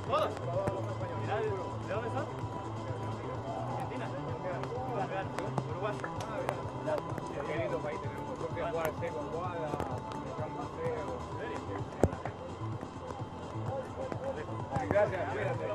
Todos. Mirá, ¿de dónde son? Argentina. Uruguay. Qué lindo país tenemos. Porque jugar con Guada, San Mateo. Gracias, cuídate.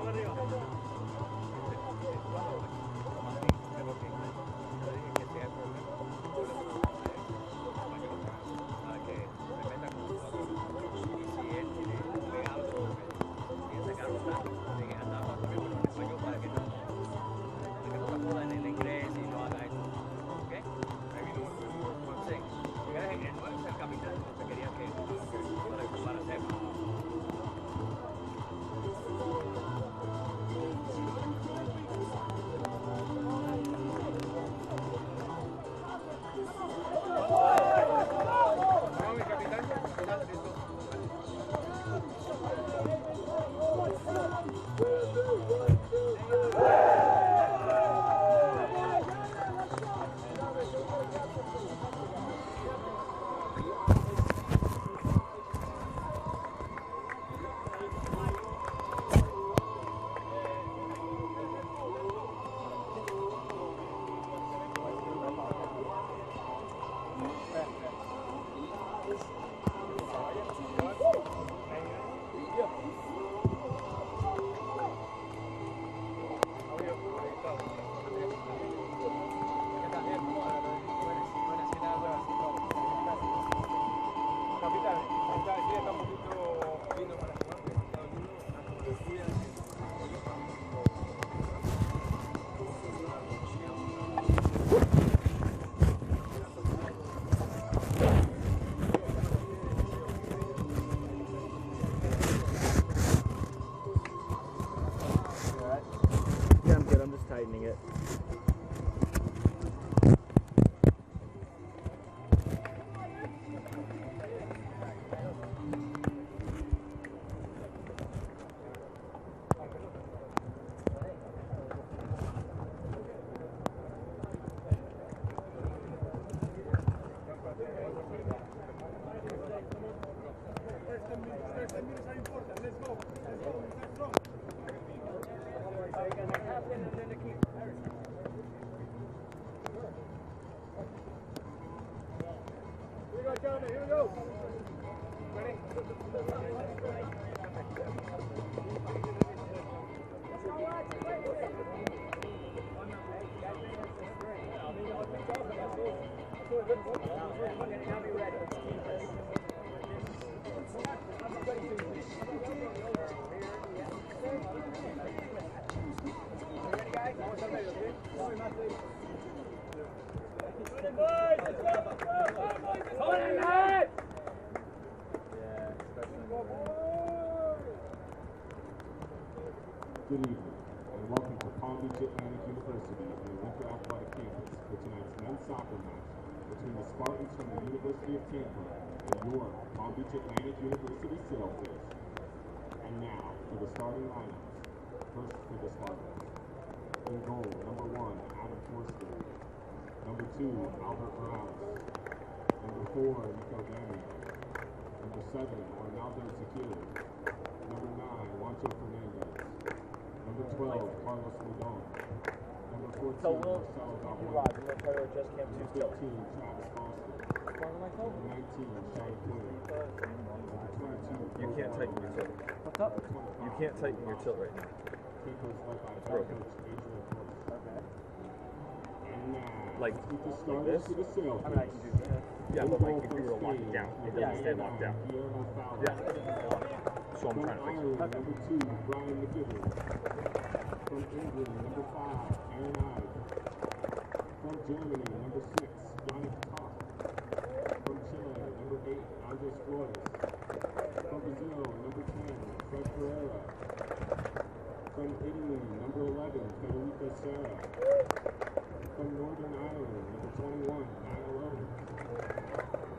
Tightening it. Here we go. Ready? Good evening, and welcome to Palm Beach Atlantic University and the Winter Athletic Campus for tonight's men's soccer match between the Spartans from the University of Tampa and your Palm Beach Atlantic University Sailfish. And now, for the starting lineups. First for the Spartans. In goal, number 1, Adam Forster. Number 2, Albert Rouse. Number 4, Nico Dami. Number 7, Arnaldo Tequila. Number 9, Juancho Fernandez. Number 12, Carlos Rodon. Number 14, Marcelo Galvin. Number 15, Travis Foster. Number 19, Sean Quinn. Number 22, You can't tighten your tilt. What's up? You can't tighten your tilt right now. Kickers led by It's broken. coach Adrian Brooks. Okay. And now, Like let's get the this? starters for the Sailfish. I mean, I can do that. Yeah, but like if you were to lock it down, it doesn't stay locked down. Yeah. So I'm trying to fix it. Number 2, Brian McGibbon. From England, number 5, Aaron Ives. From Germany, number 6, Yannick Koch. From Chile, number 8, Andres Flores. From Brazil, number 10, Fred Pereira. From Italy, number 11, Federico Serra. From Northern Ireland, number 21, Niall Owen.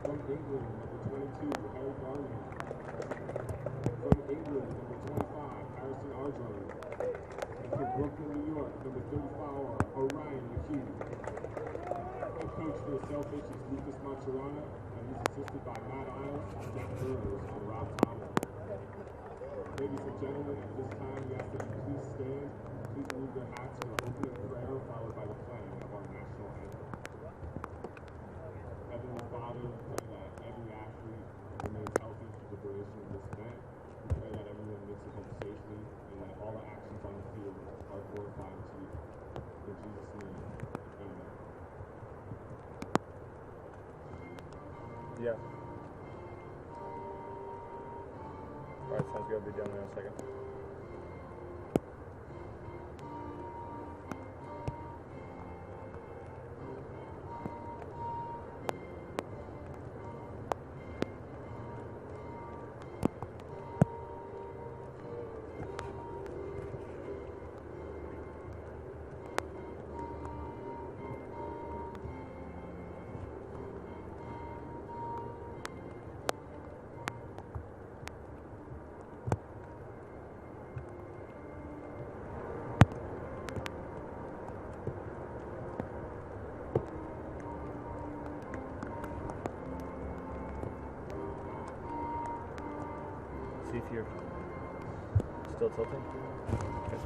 From England, number 22, Harry Garner. From England, number 25, Harrison Ardron. And from Brooklyn, New York, number 34, Orion McHugh. Head coach for the Sailfish is Lucas Maturana, and he's assisted by Matt Isles, Jack Burrows, and Rob Thomas. Ladies and gentlemen, at this time, we ask that you please stand. Please remove your hats for the opening prayer, followed by the playing of our national anthem. Heavenly Father, we pray that every athlete remains healthy through the duration of this event. We pray that everyone makes it home safely and that all the actions on the field are glorifying to you. In Jesus' name, amen. Yeah. All right, sounds good. I'll be down there in a second. See if you're still tilting. Okay.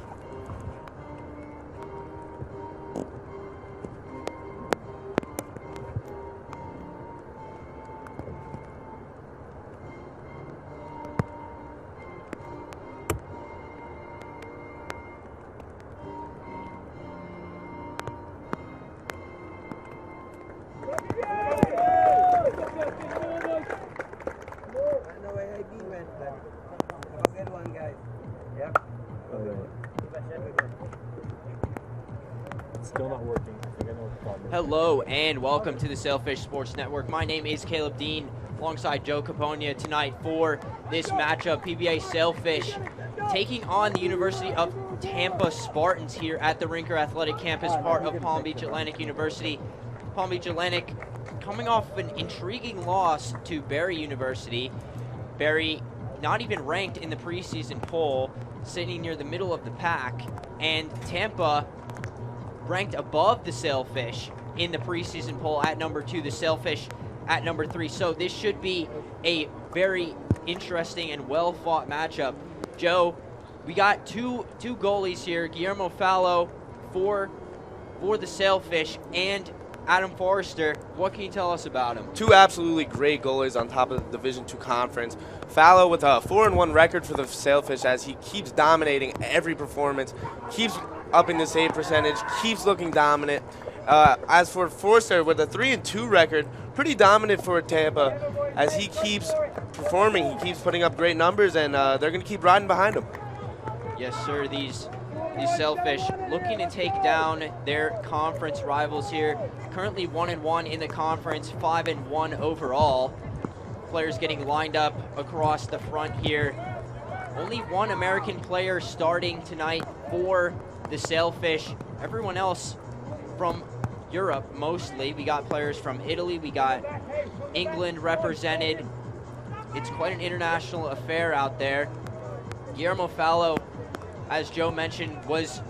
I know where AB went, but have a good one, guys. Yep. It's still not working. I think I know what the problem is. Hello and welcome to the Sailfish Sports Network. My name is Caleb Dean alongside Joe Caponia tonight for this matchup. PBA Sailfish taking on the University of Tampa Spartans here at the Rinker Athletic Campus, part of Palm Beach Atlantic University. Palm Beach Atlantic coming off an intriguing loss to Barry University. Barry not even ranked in the preseason poll, sitting near the middle of the pack, and Tampa ranked above the Sailfish in the preseason poll at number 2, the Sailfish at number 3. So this should be a very interesting and well-fought matchup. Joe, we got two goalies here, Guillermo Fallo for the Sailfish and Adam Forrester. What can you tell us about him? Two absolutely great goalies on top of the Division II conference. Fallo with a 4-1 record for the Sailfish as he keeps dominating every performance, keeps upping the save percentage, keeps looking dominant. As for Forster with a 3-2 record, pretty dominant for Tampa as he keeps performing. He keeps putting up great numbers, and they're going to keep riding behind him. Yes, sir. These Sailfish looking to take down their conference rivals here. Currently 1-1 in the conference, 5-1 overall. Players getting lined up across the front here. Only one American player starting tonight for the Sailfish. Everyone else from Europe mostly. We got players from Italy, we got England represented. It's quite an international affair out there. Guillermo Fallo, as Joe mentioned, was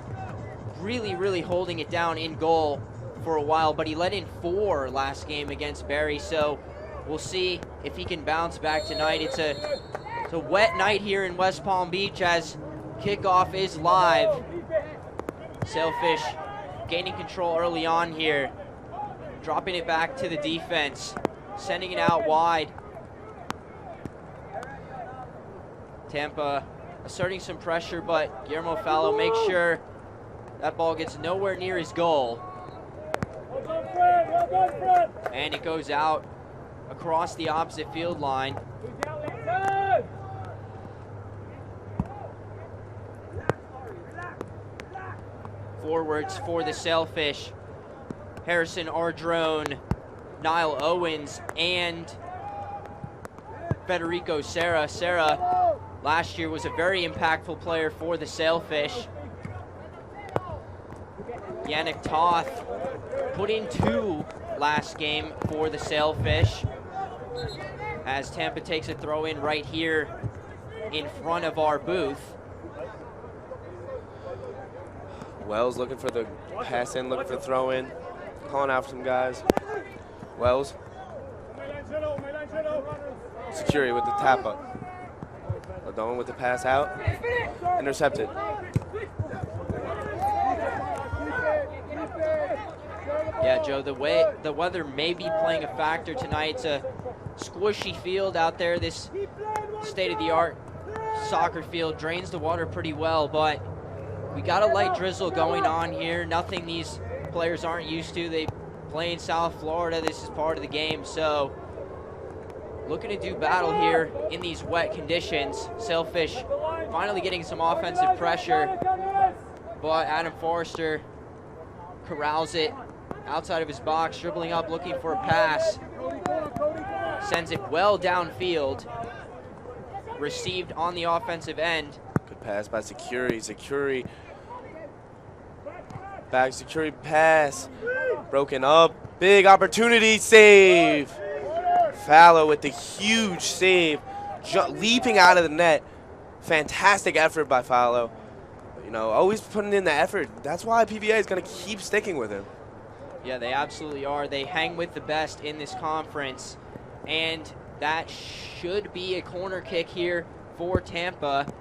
really holding it down in goal for a while, but he let in 4 last game against Barry, so we'll see if he can bounce back tonight. It's a wet night here in West Palm Beach as kickoff is live. Sailfish gaining control early on here, dropping it back to the defense, sending it out wide. Tampa asserting some pressure, but Guillermo Fallo makes sure that ball gets nowhere near his goal. And it goes out across the opposite field line. Forwards for the Sailfish, Harrison Ardrone, Niall Owens, and Federico Serra. Serra last year was a very impactful player for the Sailfish. Yannick Toth put in 2 last game for the Sailfish as Tampa takes a throw in right here in front of our booth. Wells looking for the pass in, looking for the throw in, calling out for some guys. Wells. Security with the tap up. Odone with the pass out. Intercepted. Yeah, Joe, the weather may be playing a factor tonight. It's a squishy field out there. This state-of-the-art soccer field drains the water pretty well, but we got a light drizzle going on here. Nothing these players aren't used to. They play in South Florida. This is part of the game, so looking to do battle here in these wet conditions. Sailfish finally getting some offensive pressure, but Adam Forrester corrals it outside of his box, dribbling up, looking for a pass. Sends it well downfield. Received on the offensive end. Good pass by Security. Security. Back Security pass. Broken up. Big opportunity. Save. Fallow with the huge save. Leaping out of the net. Fantastic effort by Fallow. You know, always putting in the effort. That's why PBA is going to keep sticking with him. Yeah, they absolutely are. They hang with the best in this conference. And that should be a corner kick here for Tampa.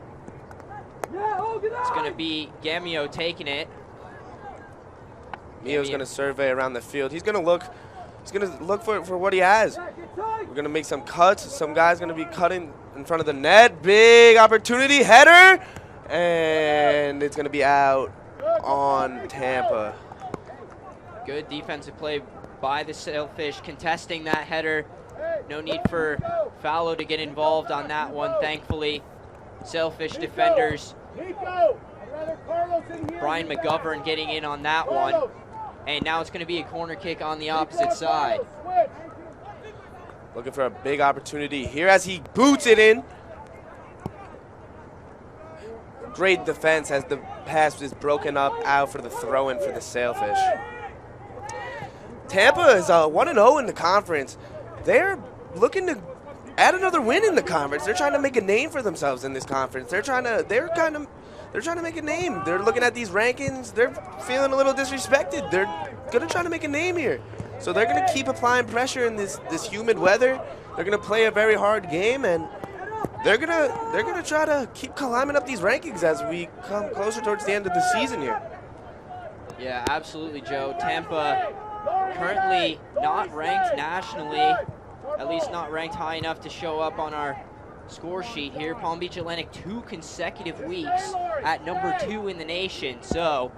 It's going to be Gamio taking it. Mio's going to survey around the field. He's going to look. He's going to look for what he has. We're going to make some cuts. Some guy's going to be cutting in front of the net. Big opportunity. Header. And it's going to be out on Tampa. Good defensive play by the Sailfish, contesting that header. No need for Fallow to get involved on that one, thankfully. Sailfish defenders, Brian McGovern getting in on that one. And now it's going to be a corner kick on the opposite side. Looking for a big opportunity here as he boots it in. Great defense as the pass is broken up out for the throw-in for the Sailfish. Tampa is 1-0 in the conference. They're looking to add another win in the conference. They're trying to make a name for themselves in this conference. They're trying to make a name. They're looking at these rankings. They're feeling a little disrespected. They're gonna try to make a name here. So they're gonna keep applying pressure in this humid weather. They're gonna play a very hard game, and they're gonna try to keep climbing up these rankings as we come closer towards the end of the season here. Yeah, absolutely, Joe. Tampa currently not ranked nationally, at least not ranked high enough to show up on our score sheet here. Palm Beach Atlantic 2 consecutive weeks at number 2 in the nation, so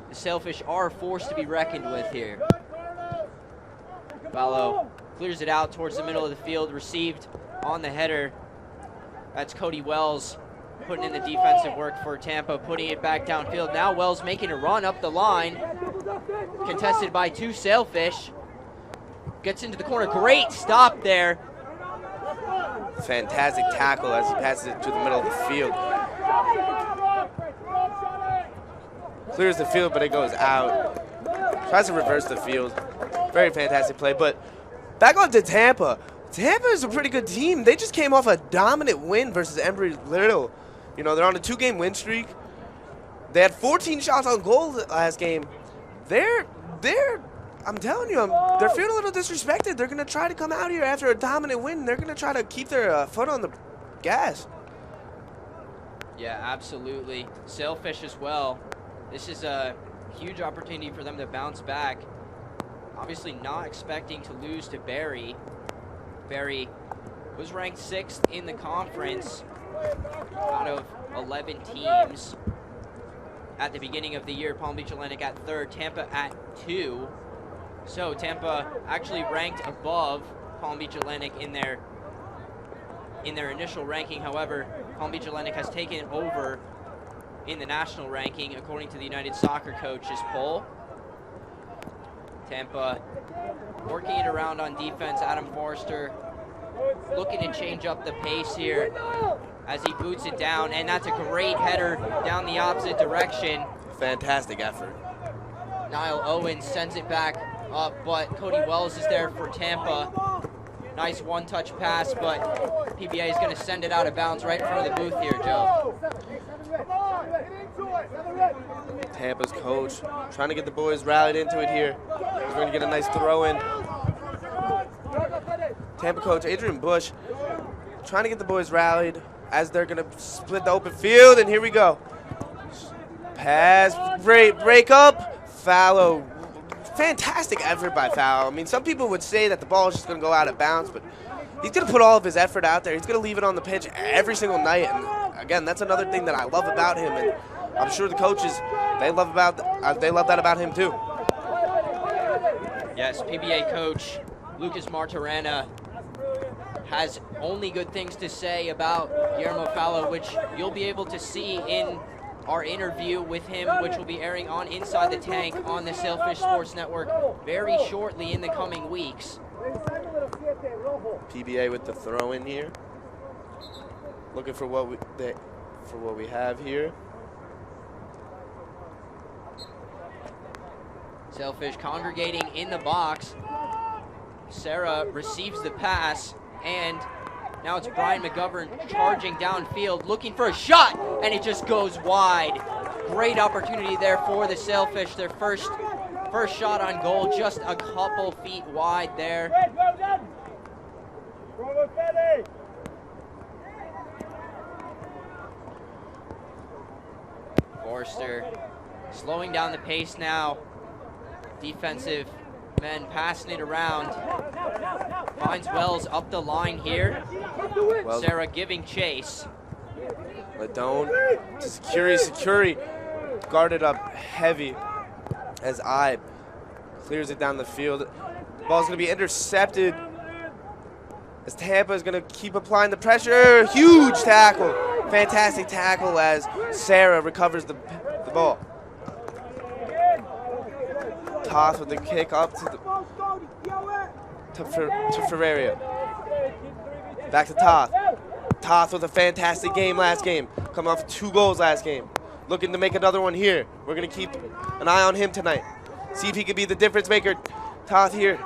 the Sailfish are a force to be reckoned with here. Fallow clears it out towards the middle of the field, received on the header. That's Cody Wells putting in the defensive work for Tampa, putting it back downfield. Now Wells making a run up the line, contested by 2 Sailfish. Gets into the corner, great stop there. Fantastic tackle as he passes it to the middle of the field. Clears the field, but it goes out. Tries to reverse the field. Very fantastic play, but back on to Tampa. Tampa is a pretty good team. They just came off a dominant win versus Embry-Riddle. You know, they're on a 2-game win streak. They had 14 shots on goal last game. I'm telling you, they're feeling a little disrespected. They're going to try to come out here after a dominant win. They're going to try to keep their foot on the gas. Yeah, absolutely. Sailfish as well. This is a huge opportunity for them to bounce back. Obviously not expecting to lose to Barry. Barry was ranked 6th in the conference out of 11 teams at the beginning of the year. Palm Beach Atlantic at 3rd, Tampa at 2. So Tampa actually ranked above Palm Beach Atlantic in their initial ranking. However, Palm Beach Atlantic has taken over in the national ranking according to the United Soccer Coaches poll. Tampa working it around on defense. Adam Forrester looking to change up the pace here as he boots it down, and that's a great header down the opposite direction. Fantastic effort. Niall Owens sends it back up, but Cody Wells is there for Tampa. Nice one-touch pass, but PBA is going to send it out of bounds right in front of the booth here, Joe. Tampa's coach trying to get the boys rallied into it here. He's going to get a nice throw in. Tampa coach Adrian Bush trying to get the boys rallied. as they're going to split the open field, and here we go. Pass, break up, Fallow. Fantastic effort by Fallow. I mean, some people would say that the ball is just going to go out of bounds, but he's going to put all of his effort out there. He's going to leave it on the pitch every single night, and again, that's another thing that I love about him, and I'm sure the coaches, they love that about him too. Yes, PBA coach Lucas Martirena has only good things to say about Guillermo Fallow, which you'll be able to see in our interview with him, which will be airing on Inside the Tank on the Sailfish Sports Network very shortly in the coming weeks. PBA with the throw in here. Looking for what we have here. Sailfish congregating in the box. Sarah receives the pass, and now it's Brian McGovern charging downfield, looking for a shot, and it just goes wide. Great opportunity there for the Sailfish. Their first shot on goal, just a couple feet wide there. Forster slowing down the pace now. Defensive men passing it around. Finds Wells up the line here. Wells. Sarah giving chase. Ladone to Security guarded up heavy as Ibe clears it down the field. Ball's going to be intercepted as Tampa is going to keep applying the pressure. Huge tackle. Fantastic tackle as Sarah recovers the ball. Toss with the kick up to Ferreira. Back to Toth. Toth with a fantastic game last game. Coming off 2 goals last game. Looking to make another one here. We're going to keep an eye on him tonight. See if he can be the difference maker. Toth here.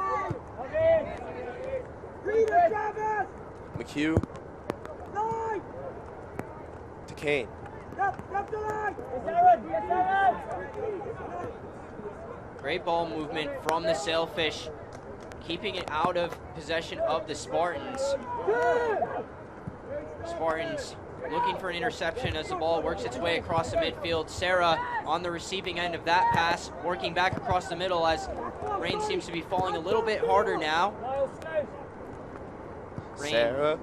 McHugh. To Kane. Great ball movement from the Sailfish, keeping it out of possession of the Spartans. Spartans looking for an interception as the ball works its way across the midfield. Sarah on the receiving end of that pass, working back across the middle as rain seems to be falling a little bit harder now. Sarah,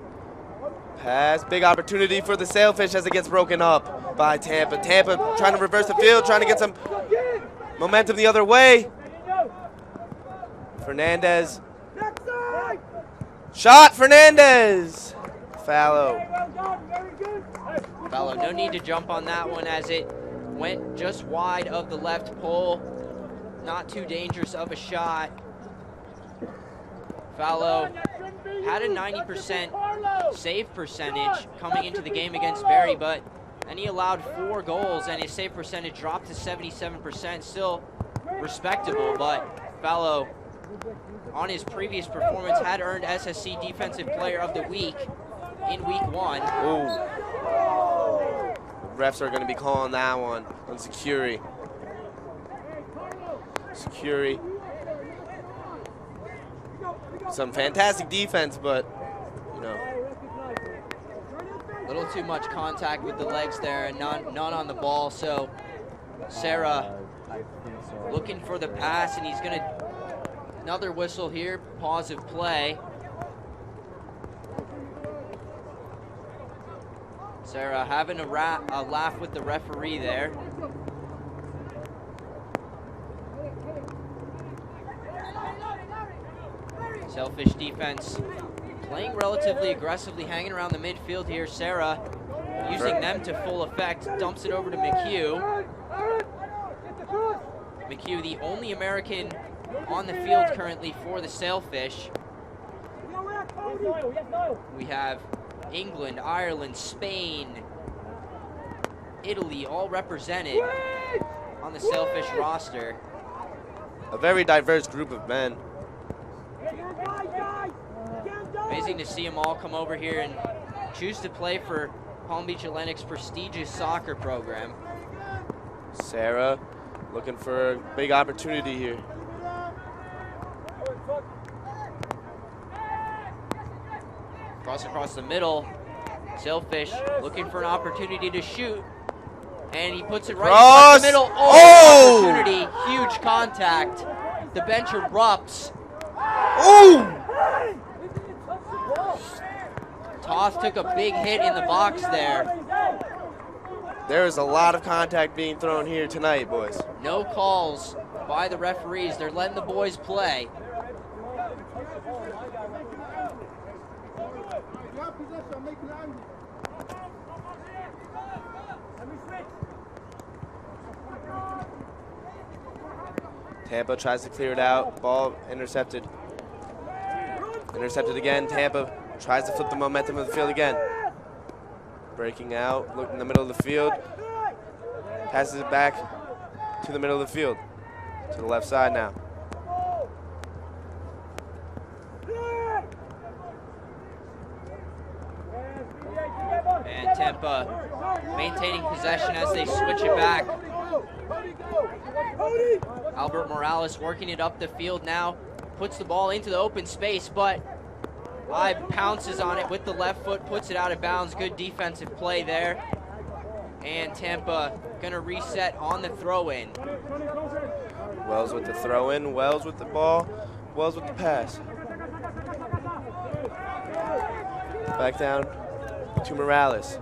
pass, big opportunity for the Sailfish as it gets broken up by Tampa. Tampa trying to reverse the field, trying to get some momentum the other way. Fernandez. Shot, Fernandez. Fallow. Fallow, no need to jump on that one as it went just wide of the left pole. Not too dangerous of a shot. Fallow had a 90% save percentage coming into the game against Barry, but then he allowed 4 goals and his save percentage dropped to 77%. Still respectable, but Fallow on his previous performance had earned SSC Defensive Player of the Week in week 1. Ooh. The refs are going to be calling that one on Security. Security. Some fantastic defense, but, you know. A little too much contact with the legs there and none on the ball, so Sarah looking for the pass, and he's going to, another whistle here, pause of play. Sarah having a laugh with the referee there. Sailfish defense playing relatively aggressively, hanging around the midfield here. Sarah using them to full effect, dumps it over to McHugh. McHugh, the only American on the field currently for the Sailfish. We have England, Ireland, Spain, Italy, all represented on the Sailfish roster. A very diverse group of men. Amazing to see them all come over here and choose to play for Palm Beach Atlantic's prestigious soccer program. Sarah looking for a big opportunity here. Cross across the middle. Sailfish looking for an opportunity to shoot, and he puts it right Cross. across the middle. Oh! Opportunity, huge contact. The bench erupts. Ooh! Toth took a big hit in the box there. There is a lot of contact being thrown here tonight, boys. No calls by the referees. They're letting the boys play. Tampa tries to clear it out. Ball intercepted. Intercepted again. Tampa tries to flip the momentum of the field again. Breaking out, look in the middle of the field. Passes it back to the middle of the field. To the left side now. And Tampa maintaining possession as they switch it back. Albert Morales working it up the field now. Puts the ball into the open space, but Live pounces on it with the left foot, puts it out of bounds. Good defensive play there. And Tampa gonna reset on the throw-in. Wells with the throw-in, Wells with the ball, Wells with the pass. Back down to Morales.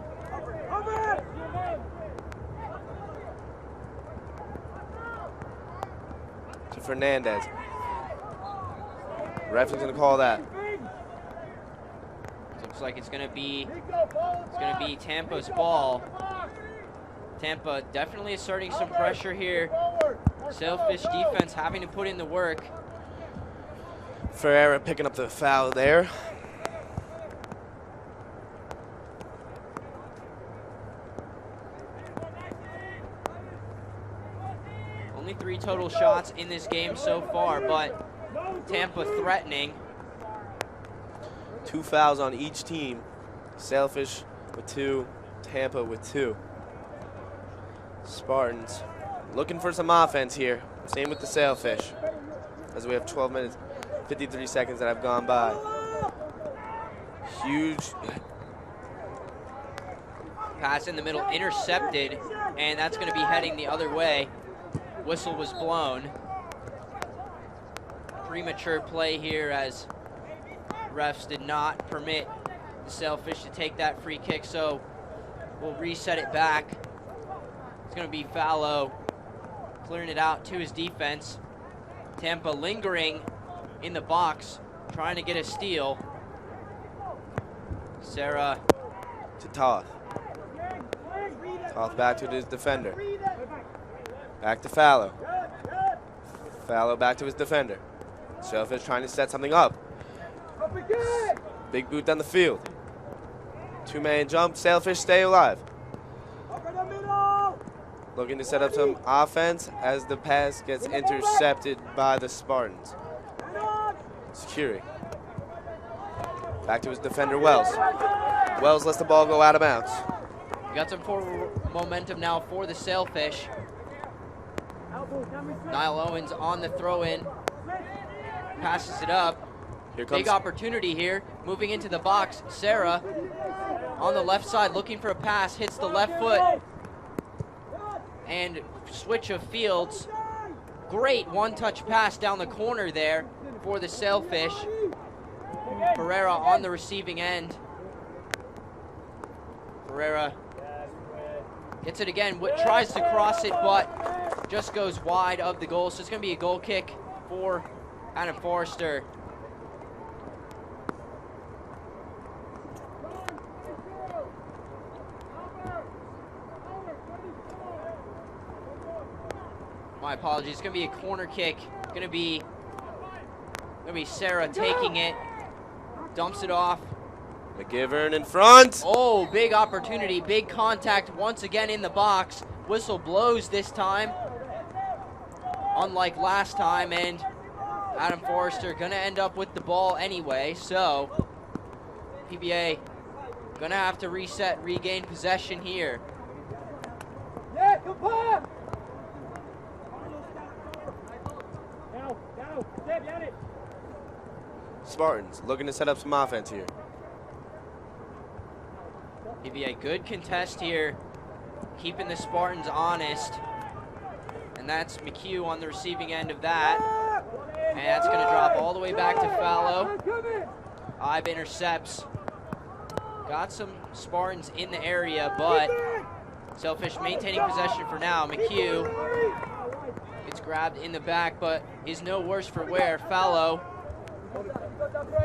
To Fernandez. Ref is gonna call that. Looks like it's gonna be Tampa's ball. Tampa definitely asserting some pressure here. Sailfish defense having to put in the work. Ferreira picking up the foul there. Only 3 total shots in this game so far, but Tampa threatening. 2 fouls on each team. Sailfish with 2, Tampa with 2. Spartans looking for some offense here. Same with the Sailfish. As we have 12 minutes, 53 seconds that have gone by. Huge Pass in the middle, intercepted, and that's going to be heading the other way. Whistle was blown. Premature play here as refs did not permit the Sailfish to take that free kick, so we'll reset it back. It's going to be Fallow clearing it out to his defense. Tampa lingering in the box, trying to get a steal. Sarah to Toth. Toth back to his defender. Back to Fallow. Fallow back to his defender. Sailfish trying to set something up. Big boot down the field. 2-man jump. Sailfish stay alive. Looking to set up some offense as the pass gets intercepted by the Spartans. Security. Back to his defender, Wells. Wells lets the ball go out of bounds. Got some forward momentum now for the Sailfish. Niall Owens on the throw-in. Passes it up. Here comes big opportunity here. Moving into the box. Sarah on the left side looking for a pass. Hits the left foot. And switch of fields. Great one-touch pass down the corner there for the Sailfish. Ferreira on the receiving end. Ferreira gets it again, tries to cross it, but just goes wide of the goal. So it's going to be a goal kick for Adam Forrester. My apologies. It's going to be a corner kick. Going to be Sarah taking it. Dumps it off. McGivern in front. Oh, big opportunity. Big contact once again in the box. Whistle blows this time. Unlike last time. And Adam Forrester going to end up with the ball anyway. So, PBA going to have to reset, regain possession here. Yeah, come on! Spartans looking to set up some offense here. Give you a good contest here, keeping the Spartans honest. And that's McHugh on the receiving end of that. And that's going to drop all the way back to Fallow. Ibe intercepts. Got some Spartans in the area, but Sailfish maintaining possession for now. McHugh gets grabbed in the back, but is no worse for wear. Fallow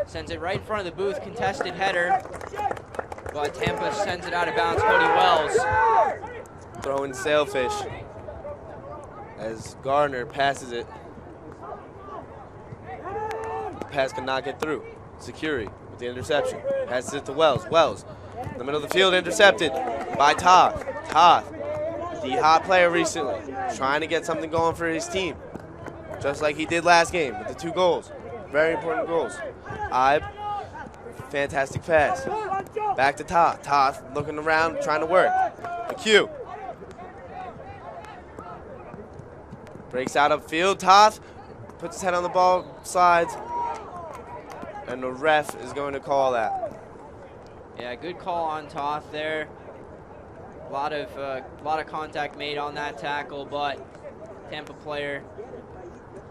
sends it right in front of the booth, contested header, but Tampa sends it out of bounds. Cody Wells throwing Sailfish as Gardner passes it. Pass could not get through. Security with the interception. Passes it to Wells. Wells in the middle of the field, intercepted by Toth. Toth, the hot player recently, trying to get something going for his team, just like he did last game with the 2 goals. Very important goals. Ibe, fantastic pass. Back to Toth. Toth looking around, trying to work. McHugh breaks out upfield. Toth puts his head on the ball, slides, and the ref is going to call that. Yeah, good call on Toth there. A lot of contact made on that tackle, but Tampa player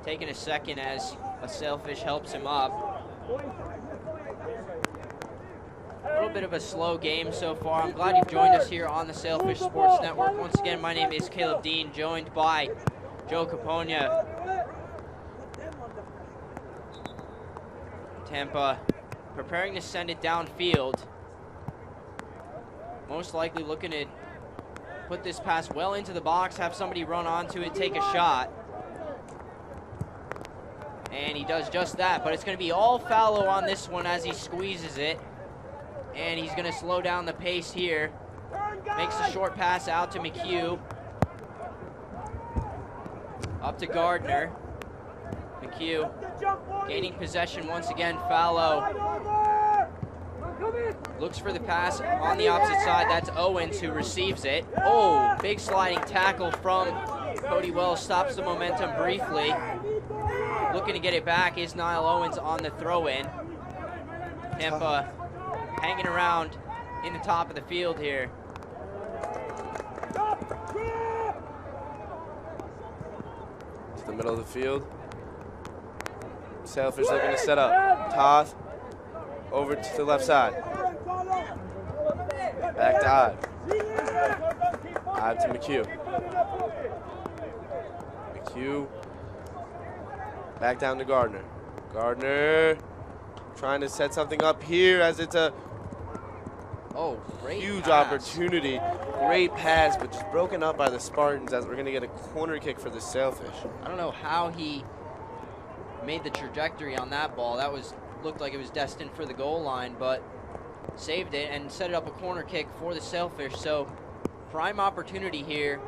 taking a second as a Sailfish helps him up. A little bit of a slow game so far. I'm glad you've joined us here on the Sailfish Sports Network. Once again, my name is Caleb Dean, joined by Joe Caponia. Tampa preparing to send it downfield. Most likely looking to put this pass well into the box, have somebody run onto it, take a shot. And he does just that, but it's going to be all Fallow on this one as he squeezes it. And he's going to slow down the pace here. Makes a short pass out to McHugh. Up to Gardner. McHugh gaining possession once again. Fallow looks for the pass on the opposite side. That's Owens who receives it. Oh, big sliding tackle from Cody Wells. Stops the momentum briefly. Looking to get it back is Niall Owens on the throw-in. Tampa hanging around in the top of the field here. To the middle of the field. Sailfish looking to set up. Toth over to the left side. Back to Ibe. Ibe to McHugh. McHugh back down to Gardner. Gardner trying to set something up here as it's a huge opportunity. Great pass, but just broken up by the Spartans as we're going to get a corner kick for the Sailfish. I don't know how he made the trajectory on that ball. That looked like it was destined for the goal line, but saved it and set it up a corner kick for the Sailfish. So prime opportunity here.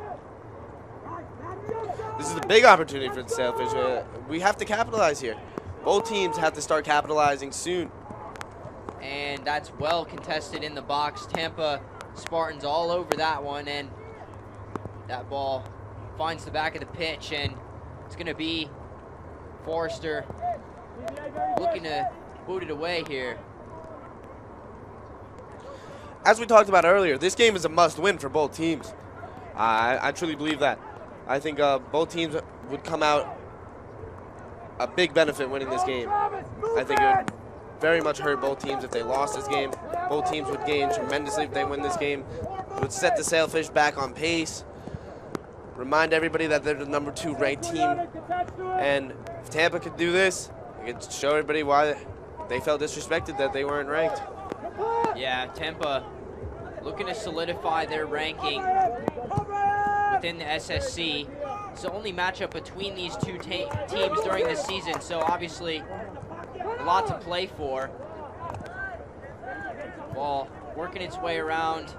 This is a big opportunity for the Sailfish. We have to capitalize here. Both teams have to start capitalizing soon. And that's well contested in the box. Tampa Spartans all over that one, and that ball finds the back of the pitch, and it's going to be Forrester looking to boot it away here. As we talked about earlier, this game is a must-win for both teams. I truly believe that. I think both teams would come out a big benefit winning this game. I think it would very much hurt both teams if they lost this game. Both teams would gain tremendously if they win this game. It would set the Sailfish back on pace. Remind everybody that they're the #2 ranked team. And if Tampa could do this, it could show everybody why they felt disrespected that they weren't ranked. Yeah, Tampa looking to solidify their ranking within the SSC. It's the only matchup between these two teams during this season, so obviously a lot to play for. Ball working its way around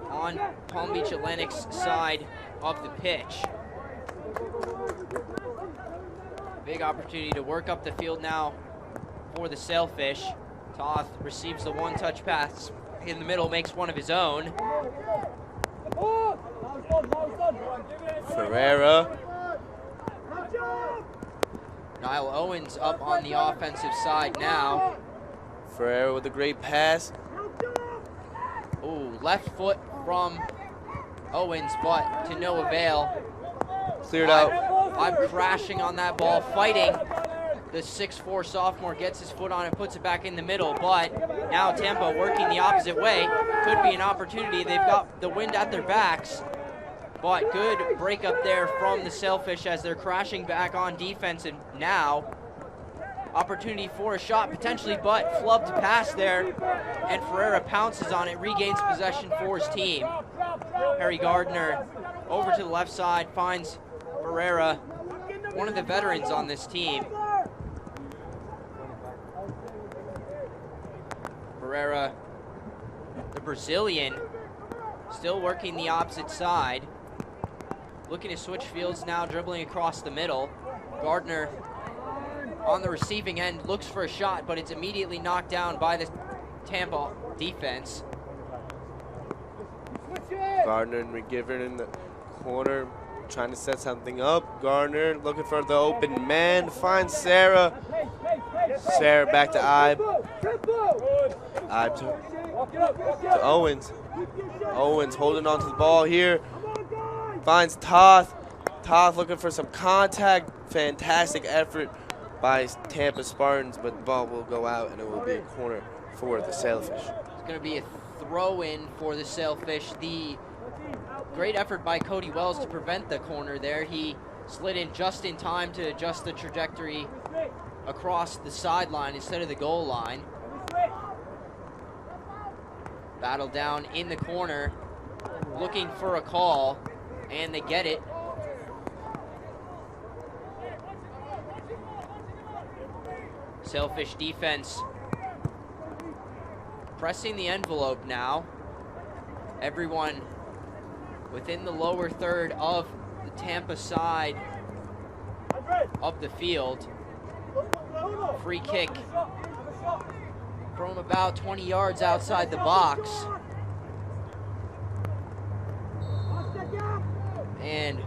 on Palm Beach Atlantic's side of the pitch. Big opportunity to work up the field now for the Sailfish. Toth receives the one-touch pass in the middle, makes one of his own. Ferreira. Niall Owens up on the offensive side now. Ferreira with a great pass. Ooh, left foot from Owens, but to no avail. Cleared out. I'm crashing on that ball, fighting. The 6'4" sophomore gets his foot on it, puts it back in the middle, but now Tampa working the opposite way. Could be an opportunity. They've got the wind at their backs, but good break up there from the Sailfish as they're crashing back on defense, and now opportunity for a shot potentially, but flubbed pass there, and Ferreira pounces on it, regains possession for his team. Harry Gardner over to the left side, finds Ferreira, one of the veterans on this team. Ferreira, the Brazilian, still working the opposite side. Looking to switch fields now, dribbling across the middle. Gardner on the receiving end, looks for a shot, but it's immediately knocked down by the Tampa defense. Gardner and McGivern in the corner, trying to set something up. Gardner looking for the open man, finds Sarah. Sarah back to Ibe. Ibe to Owens. Owens holding on to the ball here. Finds Toth. Toth looking for some contact. Fantastic effort by Tampa Spartans, but the ball will go out and it will be a corner for the Sailfish. It's going to be a throw-in for the Sailfish. The great effort by Cody Wells to prevent the corner there. He slid in just in time to adjust the trajectory across the sideline instead of the goal line. Battle down in the corner, looking for a call, and they get it. Sailfish defense pressing the envelope now. Everyone within the lower third of the Tampa side of the field. Free kick from about 20 yards outside the box. And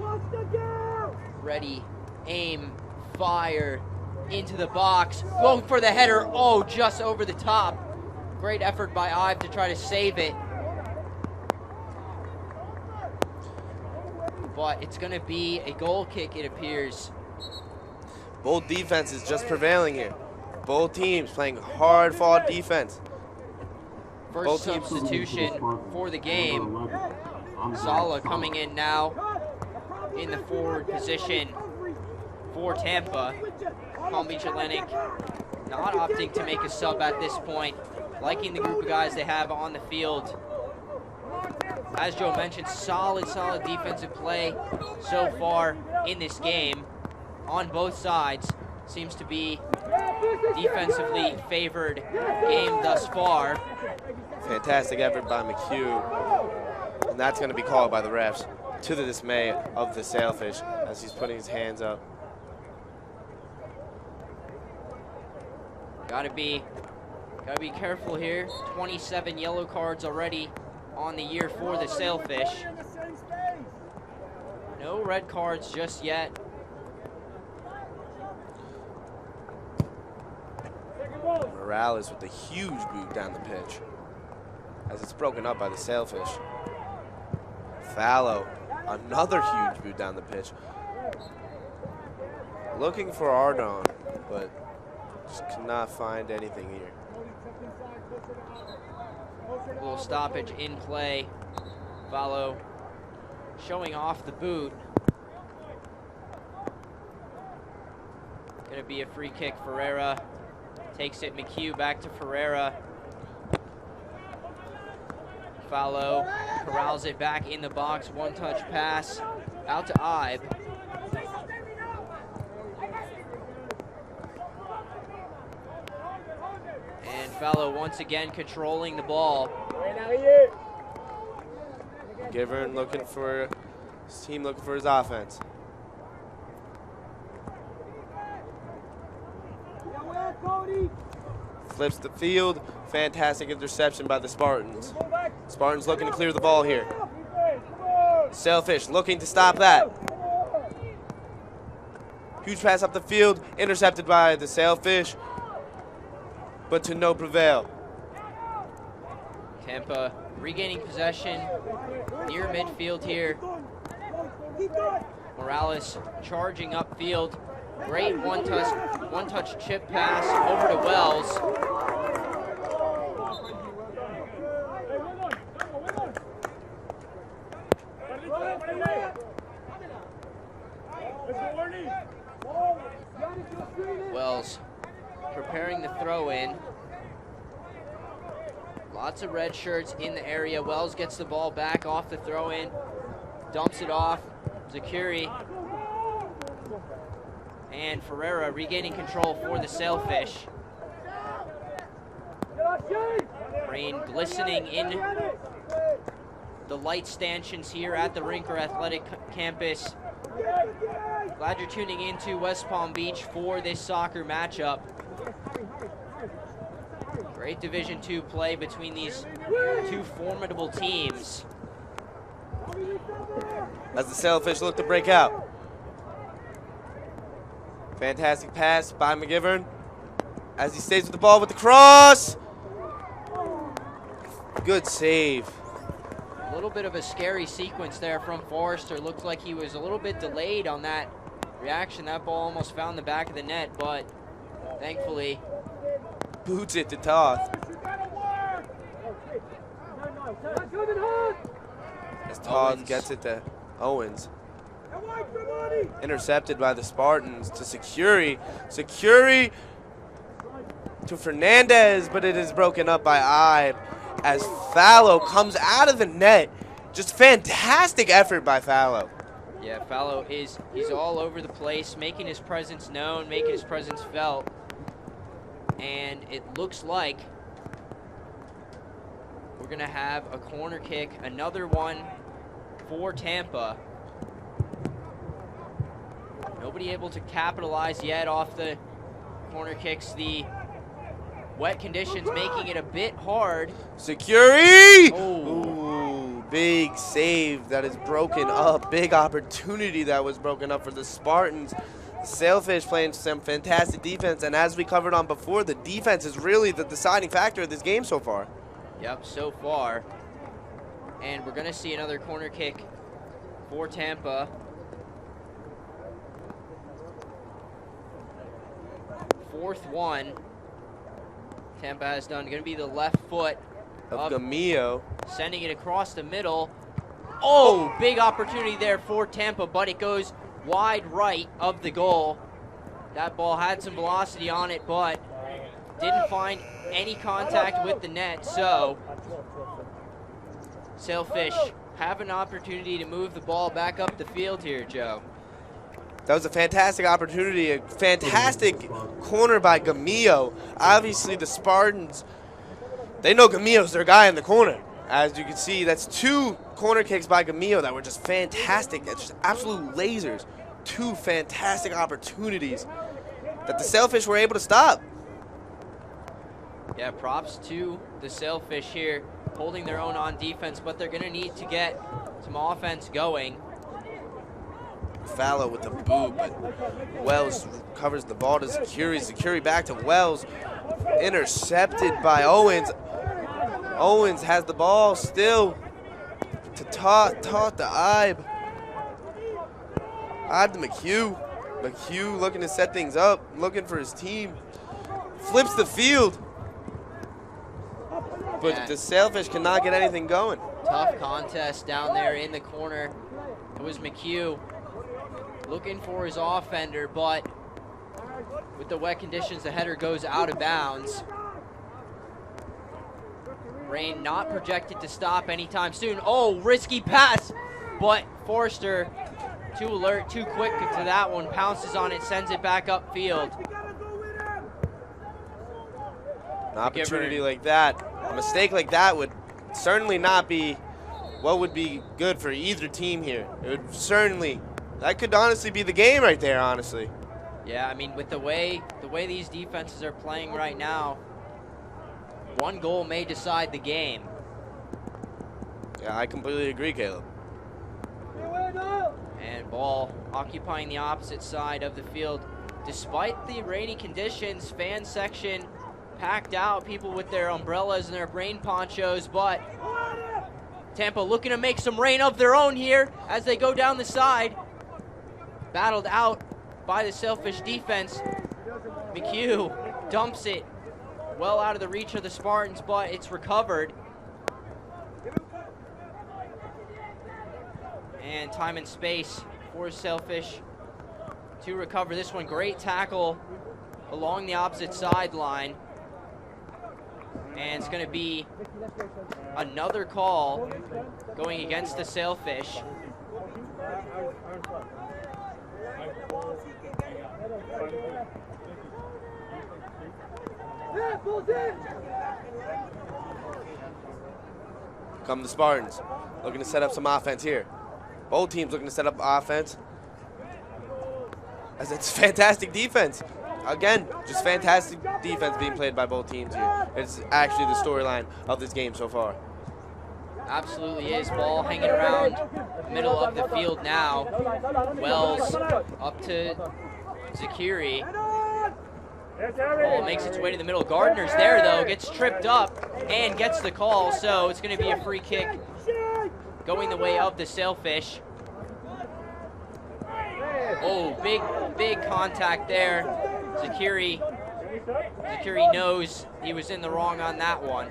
ready, aim, fire into the box. Going for the header. Oh, just over the top. Great effort by Ibe to try to save it. But it's going to be a goal kick, it appears. Both defenses just prevailing here. Both teams playing hard-fought defense. First substitution for the game. Sala coming in now in the forward position for Tampa. Palm Beach Atlantic not opting to make a sub at this point, liking the group of guys they have on the field. As Joe mentioned, solid defensive play so far in this game on both sides. Seems to be defensively favored game thus far. Fantastic effort by McHugh, and that's going to be called by the refs, to the dismay of the Sailfish as he's putting his hands up. Gotta be careful here. 27 yellow cards already on the year for the Sailfish. No red cards just yet. Morales with a huge boot down the pitch as it's broken up by the Sailfish. Fallow, another huge boot down the pitch. Looking for Ardon, but just cannot find anything here. A little stoppage in play. Fallow showing off the boot. Gonna be a free kick. Ferreira takes it. McHugh back to Ferreira. Fallow corrals it back in the box. One-touch pass out to Ibe. And Fallow once again controlling the ball. Givern looking for his team, looking for his offense. Flips the field. Fantastic interception by the Spartans. Spartans looking to clear the ball here. Sailfish looking to stop that. Huge pass up the field, intercepted by the Sailfish, but to no prevail. Tampa regaining possession near midfield here. Morales charging upfield. Great one-touch chip pass over to Wells. Wells preparing the throw in. Lots of red shirts in the area. Wells gets the ball back off the throw in, dumps it off. Zakuri and Ferreira regaining control for the Sailfish. Rain glistening in the light stanchions here at the Rinker Athletic Campus. Glad you're tuning into West Palm Beach for this soccer matchup. Great Division II play between these two formidable teams. As the Sailfish look to break out. Fantastic pass by McGivern as he stays with the ball with the cross. Good save. A little bit of a scary sequence there from Forrester. Looked like he was a little bit delayed on that reaction. That ball almost found the back of the net, but thankfully boots it to Toth. As Toth gets it to Owens. Intercepted by the Spartans to Securi. Securi to Fernandez, but it is broken up by Ibe as Fallow comes out of the net. Just fantastic effort by Fallow. Yeah, Fallow he's all over the place, making his presence known, making his presence felt. And it looks like we're gonna have a corner kick, another one for Tampa. Nobody able to capitalize yet off the corner kicks. The wet conditions making it a bit hard. Securi! Oh. Ooh, big save that is broken up. Big opportunity that was broken up for the Spartans. The Sailfish playing some fantastic defense, and as we covered on before, the defense is really the deciding factor of this game so far. Yep, so far. And we're going to see another corner kick for Tampa. Fourth one. Tampa has done. Going to be the left foot Of Gamillo. sending it across the middle. Oh, big opportunity there for Tampa, but it goes wide right of the goal. That ball had some velocity on it, but didn't find any contact with the net, so Sailfish have an opportunity to move the ball back up the field here, Joe. That was a fantastic opportunity, a fantastic corner by Gamillo. Obviously, the Spartans, they know Gamillo's their guy in the corner. As you can see, that's two corner kicks by Gamillo that were just fantastic. It's just absolute lasers. Two fantastic opportunities that the Sailfish were able to stop. Yeah, props to the Sailfish here, holding their own on defense, but they're going to need to get some offense going. Fallow with the boot, but Wells covers the ball to Securi. Securi back to Wells. Intercepted by Owens. Owens has the ball still to Toth to Ibe. Ibe to McHugh. McHugh looking to set things up, looking for his team. Flips the field. But Yeah. the Sailfish cannot get anything going. Tough contest down there in the corner. It was McHugh looking for his offender, but with the wet conditions, the header goes out of bounds. Rain not projected to stop anytime soon. Oh, risky pass, but Forrester, too alert, too quick to that one, pounces on it, sends it back upfield. An opportunity like that, a mistake like that would certainly not be what would be good for either team here. It would certainly, that could honestly be the game right there, honestly. Yeah, I mean, with the way these defenses are playing right now, one goal may decide the game. Yeah, I completely agree, Caleb. And ball occupying the opposite side of the field. Despite the rainy conditions, fan section packed out, people with their umbrellas and their rain ponchos, but Tampa looking to make some rain of their own here as they go down the side. Battled out by the Sailfish defense. McHugh dumps it well out of the reach of the Spartans, but it's recovered. And time and space for Sailfish to recover this one. Great tackle along the opposite sideline. And it's going to be another call going against the Sailfish. Come the Spartans, looking to set up some offense here. Both teams looking to set up offense. As it's fantastic defense. Again, just fantastic defense being played by both teams here. It's actually the storyline of this game so far. Absolutely is. Ball hanging around middle of the field now. Wells up to Zakiri. Ball makes its way to the middle. Gardner's there though, gets tripped up and gets the call, so it's going to be a free kick going the way of the Sailfish. Oh, big contact there. Zakiri knows he was in the wrong on that one.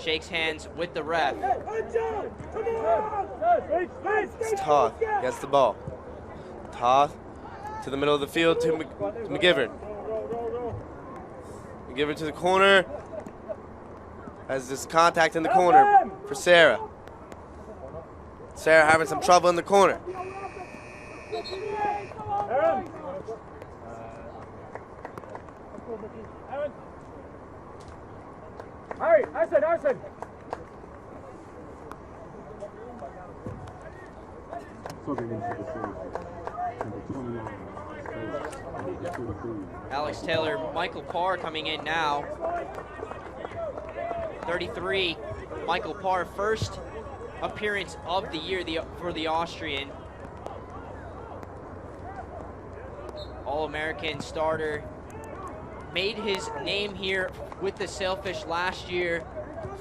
Shakes hands with the ref. It's Toth gets the ball. Toth to the middle of the field to McGivern. McGivern to the corner. Has this contact in the corner for Sarah. Sarah having some trouble in the corner. Harrison. Alex Taylor, Michael Parr coming in now. 33, Michael Parr, first appearance of the year for the Austrian. All-American starter. Made his name here with the Sailfish last year.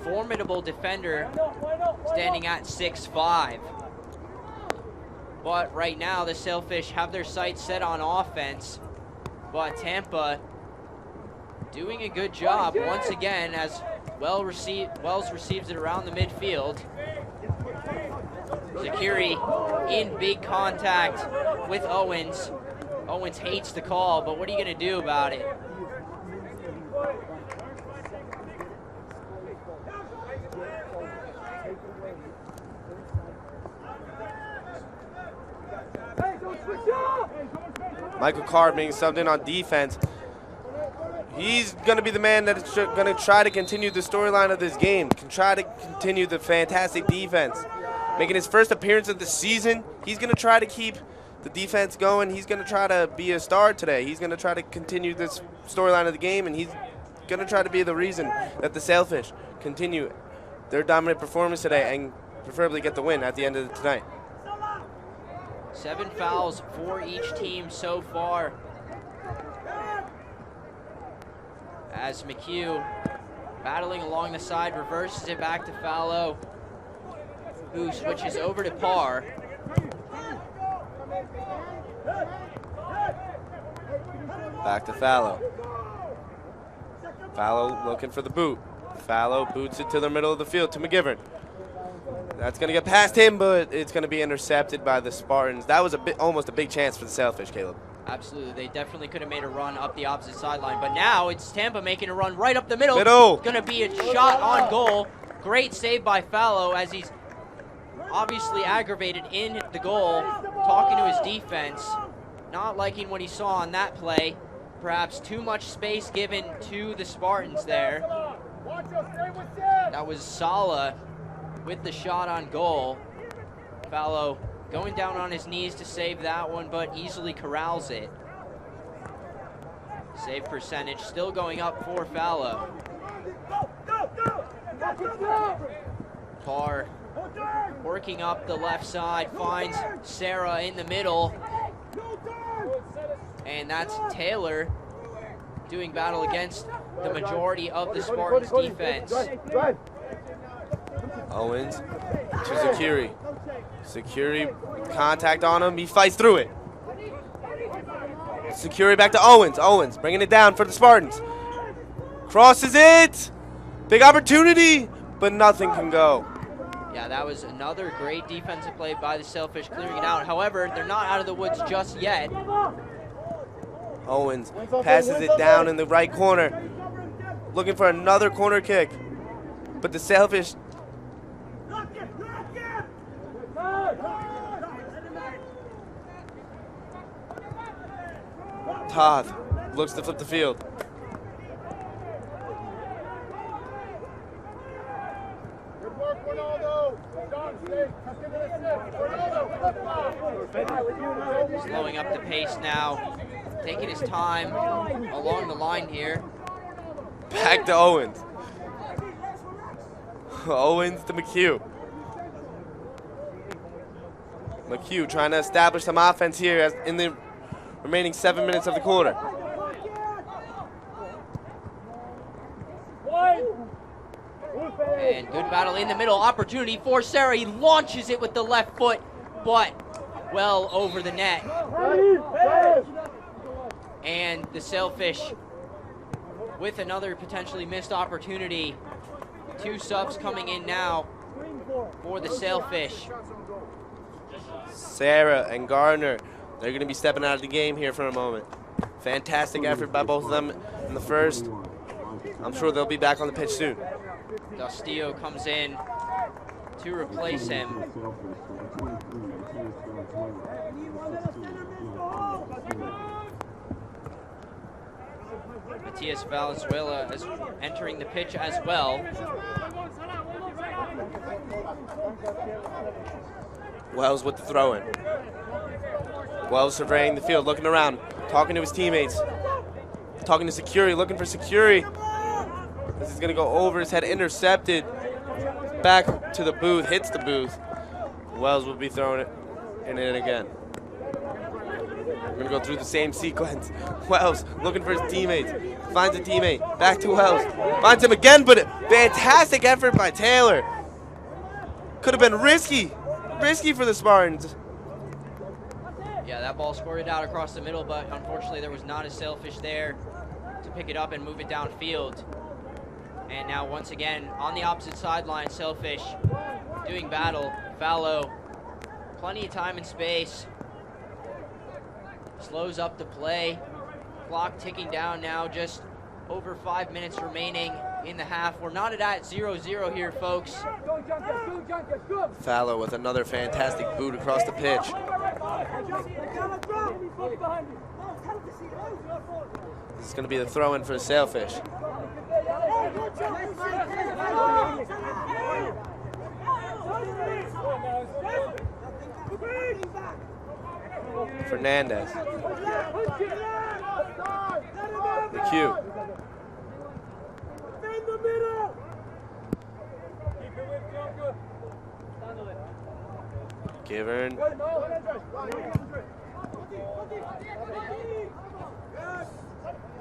Formidable defender, standing at 6'5". But right now, the Sailfish have their sights set on offense. But Tampa doing a good job once again as Wells receives it around the midfield. Zakiri in big contact with Owens. Owens hates the call, but what are you going to do about it? Michael Carr being subbed in on defense. He's going to be the man that's going to try to continue the storyline of this game, can try to continue the fantastic defense. Making his first appearance of the season, he's going to try to keep the defense going. He's going to try to be a star today. He's going to try to continue this storyline of the game, and he's going to try to be the reason that the Sailfish continue their dominant performance today and preferably get the win at the end of tonight. 7 fouls for each team so far. As McHugh, battling along the side, reverses it back to Fallow, who switches over to Parr. Back to Fallow. Fallow looking for the boot. Fallow boots it to the middle of the field to McGivern. That's going to get past him, but it's going to be intercepted by the Spartans. That was almost a big chance for the Sailfish, Caleb. Absolutely. They definitely could have made a run up the opposite sideline, but now it's Tampa making a run right up the middle. Going to be a shot on goal. Great save by Fallow as he's obviously aggravated in the goal, talking to his defense, not liking what he saw on that play. Perhaps too much space given to the Spartans there. That was Sala with the shot on goal. Fallow going down on his knees to save that one, but easily corrals it. Save percentage still going up for Fallow. Parr working up the left side, finds Sarah in the middle. And that's Taylor doing battle against the majority of the Spartans defense. Owens to Zakiri. Zakiri, contact on him. He fights through it. Zakiri back to Owens. Owens bringing it down for the Spartans. Crosses it. Big opportunity, but nothing can go. Yeah, that was another great defensive play by the Sailfish, clearing it out. However, they're not out of the woods just yet. Owens passes it down in the right corner, looking for another corner kick. But the Sailfish. Todd looks to flip the field. Slowing up the pace now, taking his time along the line here. Back to Owens. Owens to McHugh. McHugh trying to establish some offense here as in the remaining 7 minutes of the quarter. And good battle in the middle. Opportunity for Sarah. He launches it with the left foot, but well over the net. And the Sailfish with another potentially missed opportunity. 2 subs coming in now for the Sailfish. Sarah and Gardner, they're going to be stepping out of the game here for a moment. Fantastic effort by both of them in the first. I'm sure they'll be back on the pitch soon. Castillo comes in to replace him. Matias Valenzuela is entering the pitch as well. Wells with the throw-in. Wells surveying the field, looking around, talking to his teammates, talking to Security, looking for Security. This is going to go over his head, intercepted. Back to the booth, hits the booth. Wells will be throwing it in it again. We're going to go through the same sequence. Wells looking for his teammates. Finds a teammate. Back to Wells. Finds him again, but fantastic effort by Taylor. Could have been risky. Risky for the Spartans. Yeah, that ball squirted out across the middle, but unfortunately there was not a Sailfish there to pick it up and move it downfield. And now once again on the opposite sideline, Sailfish doing battle. Fallow, plenty of time and space. Slows up the play. Clock ticking down now, just over 5 minutes remaining in the half. We're not at 0-0 here, folks. Fallow with another fantastic boot across the pitch. This is going to be the throw-in for the Sailfish. Fernandez. McHugh. Givern.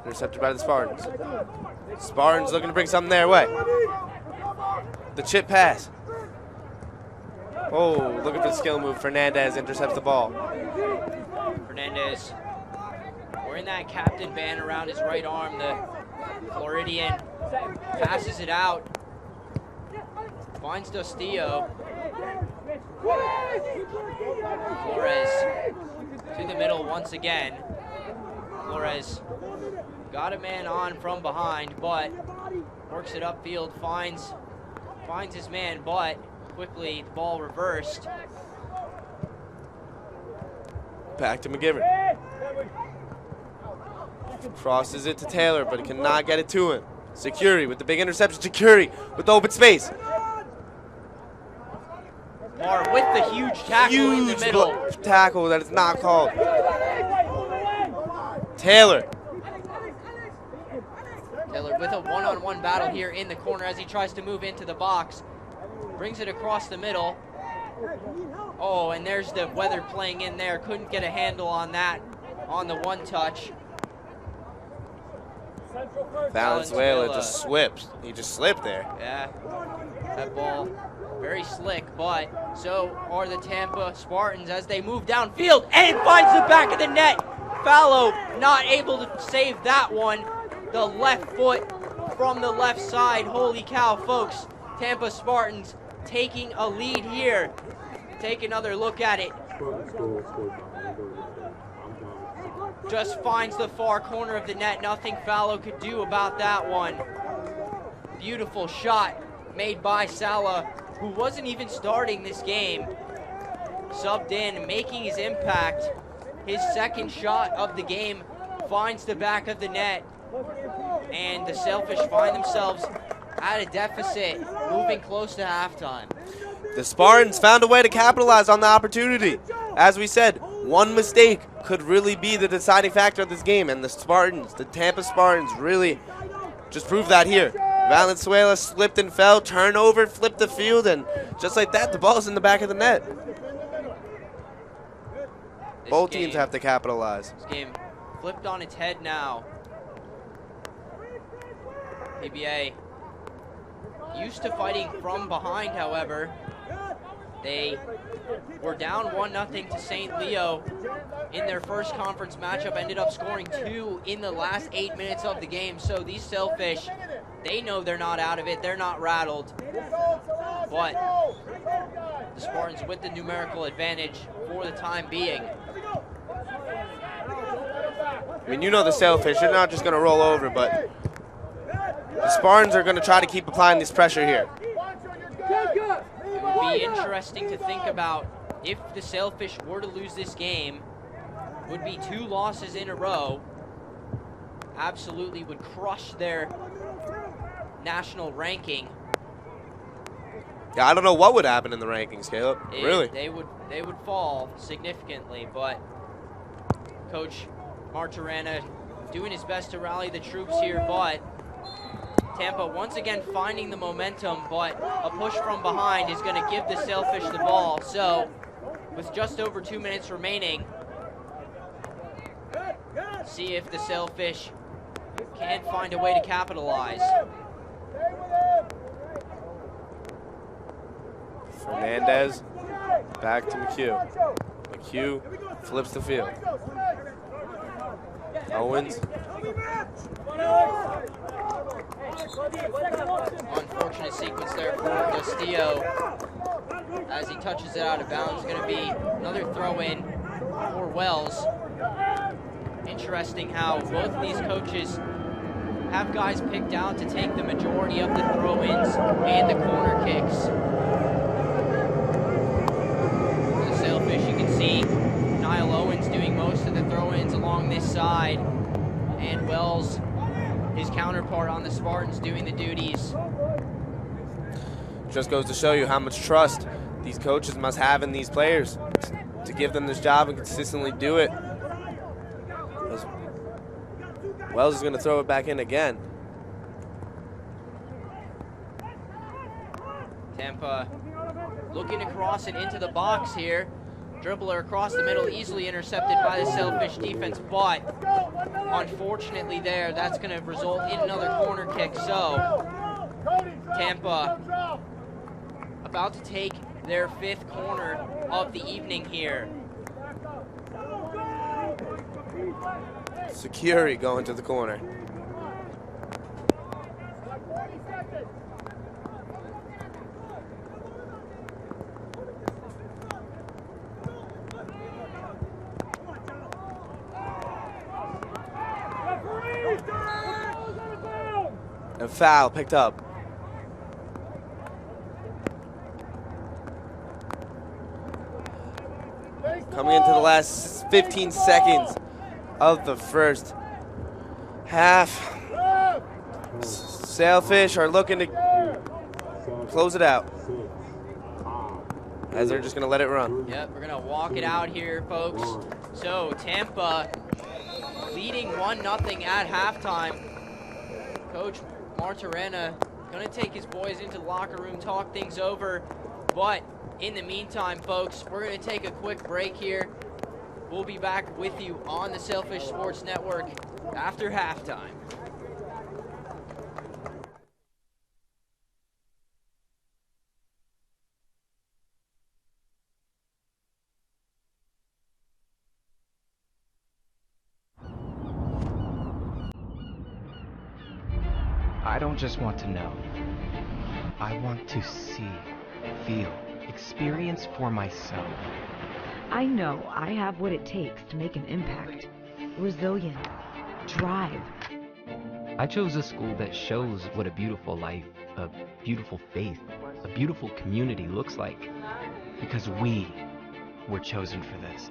Intercepted by the Spartans. Spartans looking to bring something their way. The chip pass. Oh, looking for the skill move. Fernandez intercepts the ball. Fernandez wearing that captain band around his right arm. The Floridian passes it out. Finds Castillo. Flores to the middle once again. Flores got a man on from behind, but works it upfield, finds his man, but quickly the ball reversed. Back to McGivern. Crosses it to Taylor, but he cannot get it to him. Security with the big interception. Security with the open space. Or with the huge tackle in the middle. Tackle that is not called. Taylor. Taylor with a one-on-one battle here in the corner as he tries to move into the box. Brings it across the middle. Oh, and there's the weather playing in there. Couldn't get a handle on that on the one touch. Valenzuela just slipped. He just slipped there. Yeah, that ball Very slick, but so are the Tampa Spartans as they move downfield, and it finds the back of the net. Fallow not able to save that one. The left foot from the left side. Holy cow, folks. Tampa Spartans taking a lead here. Take another look at it. Just finds the far corner of the net. Nothing Fallow could do about that one. Beautiful shot made by Sala, who wasn't even starting this game. Subbed in, making his impact. His second shot of the game finds the back of the net. And the Sailfish find themselves at a deficit, moving close to halftime. The Spartans found a way to capitalize on the opportunity. As we said, one mistake could really be the deciding factor of this game, and the Spartans, the Tampa Spartans, really just proved that here. Valenzuela slipped and fell, turnover, flipped the field, and just like that, the ball's in the back of the net. Both teams have to capitalize. This game flipped on its head now. PBA used to fighting from behind, however. They were down 1-0 to St. Leo in their first conference matchup, ended up scoring 2 in the last 8 minutes of the game. So these Sailfish, they know they're not out of it, they're not rattled. But the Spartans with the numerical advantage for the time being. I mean, you know the Sailfish, they're not just going to roll over, but the Spartans are going to try to keep applying this pressure here. It would be interesting to think about if the Sailfish were to lose this game. Would be 2 losses in a row. Absolutely would crush their national ranking. Yeah, I don't know what would happen in the rankings, Caleb. Really? They would fall significantly, but Coach Martirena doing his best to rally the troops here, but Tampa once again finding the momentum, but a push from behind is going to give the Sailfish the ball. So, with just over 2 minutes remaining, see if the Sailfish can find a way to capitalize. Fernandez back to McHugh. McHugh flips the field. Owens. Unfortunate sequence there for Castillo as he touches it out of bounds. Going to be another throw-in for Wells. Interesting how both of these coaches have guys picked out to take the majority of the throw-ins and the corner kicks. For the Sailfish, you can see Niall Owens doing most of the throw-ins along this side, and Wells, his counterpart on the Spartans, doing the duties. Just goes to show you how much trust these coaches must have in these players to give them this job and consistently do it. Wells is going to throw it back in again. Tampa looking to cross it into the box here. Dribbler across the middle, easily intercepted by the Sailfish defense, but unfortunately there, that's going to result in another corner kick. So Tampa about to take their 5th corner of the evening here. Security going to the corner. A foul picked up. Coming into the last 15 seconds of the first half. Sailfish are looking to close it out, as they're just going to let it run. Yep, we're going to walk it out here, folks. So Tampa leading 1-0 at halftime. Coach Martirena going to take his boys into the locker room, talk things over. But in the meantime, folks, we're going to take a quick break here. We'll be back with you on the Sailfish Sports Network after halftime. I don't just want to know. I want to see, feel, experience for myself. I know I have what it takes to make an impact. Resilient. Drive. I chose a school that shows what a beautiful life, a beautiful faith, a beautiful community looks like. Because we were chosen for this.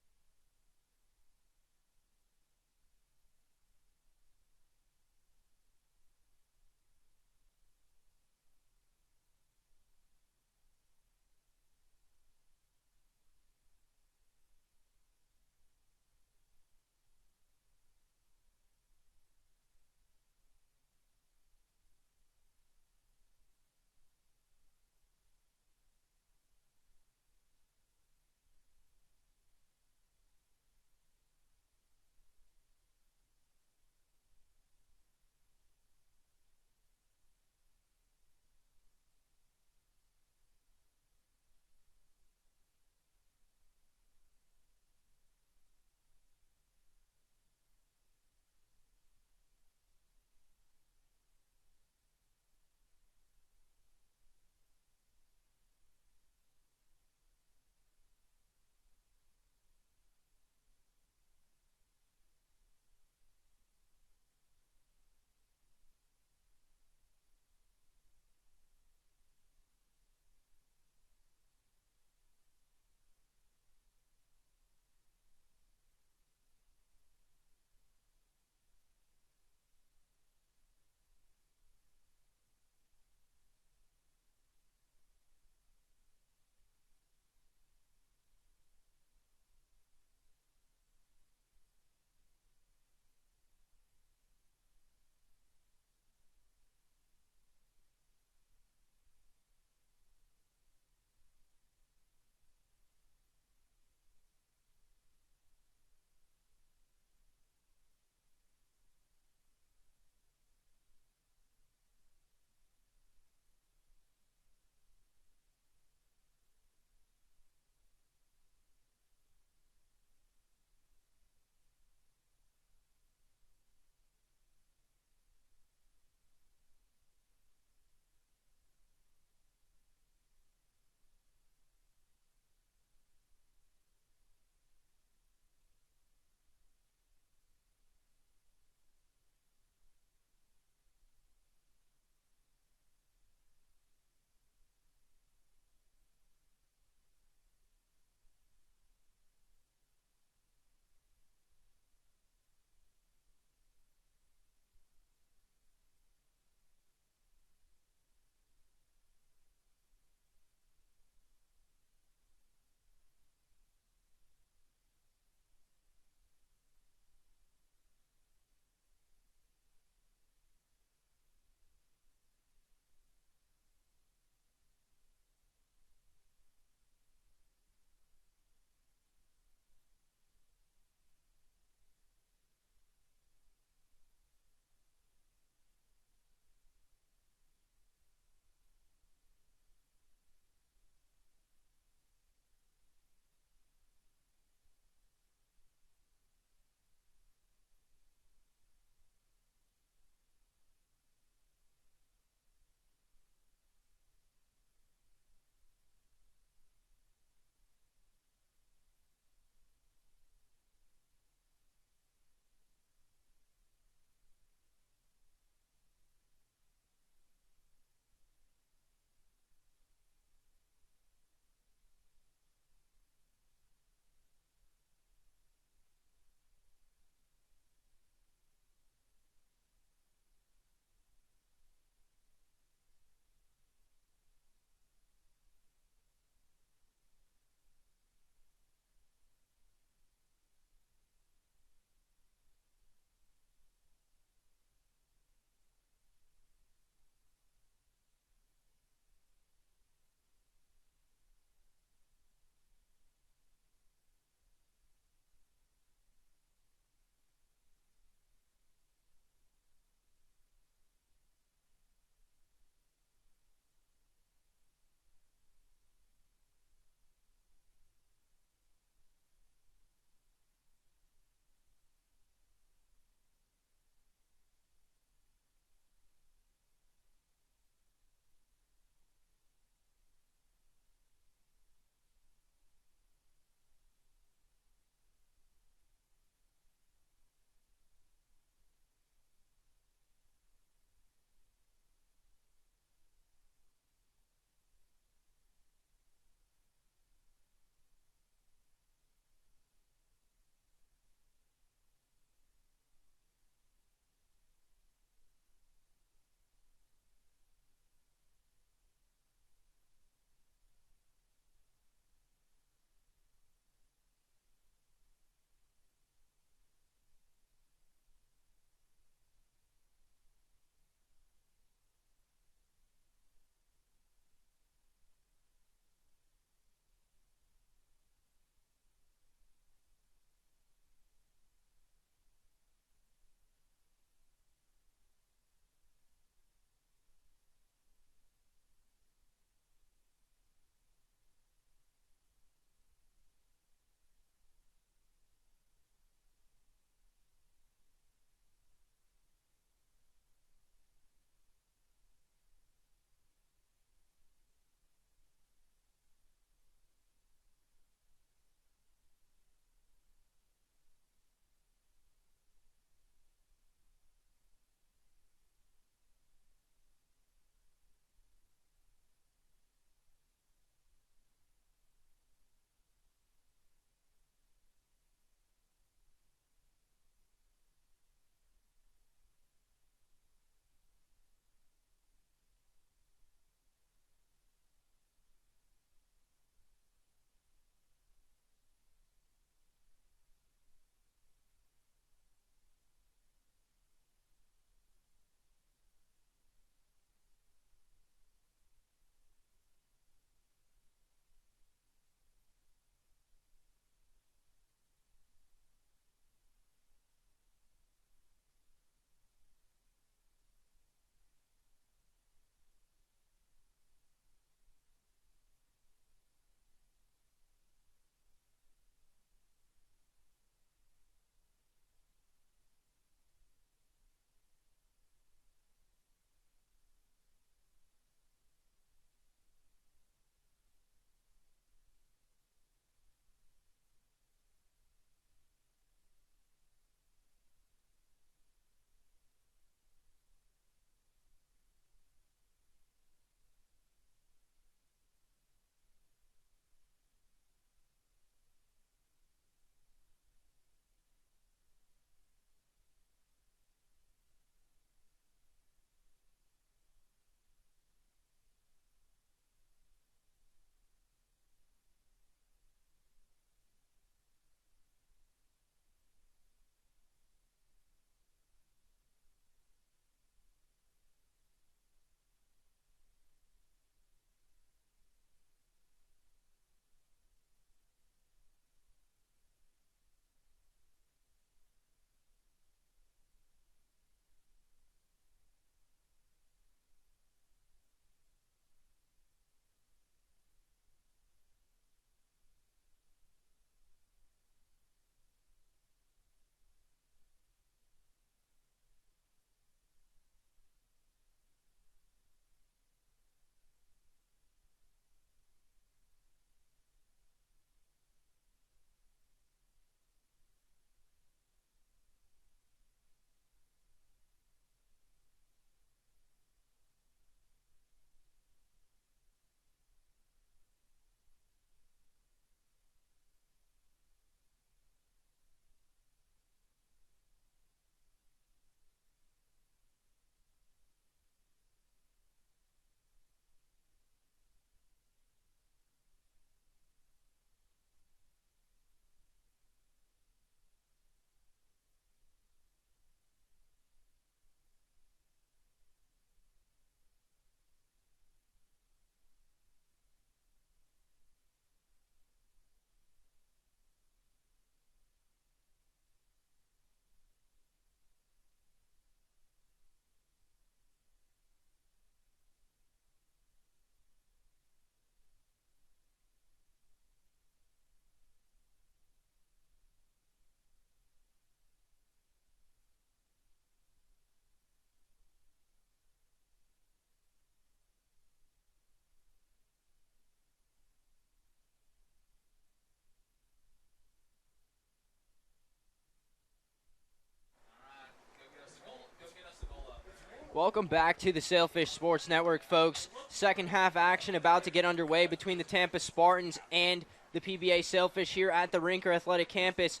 Welcome back to the Sailfish Sports Network, folks. Second half action about to get underway between the Tampa Spartans and the PBA Sailfish here at the Rinker Athletic Campus.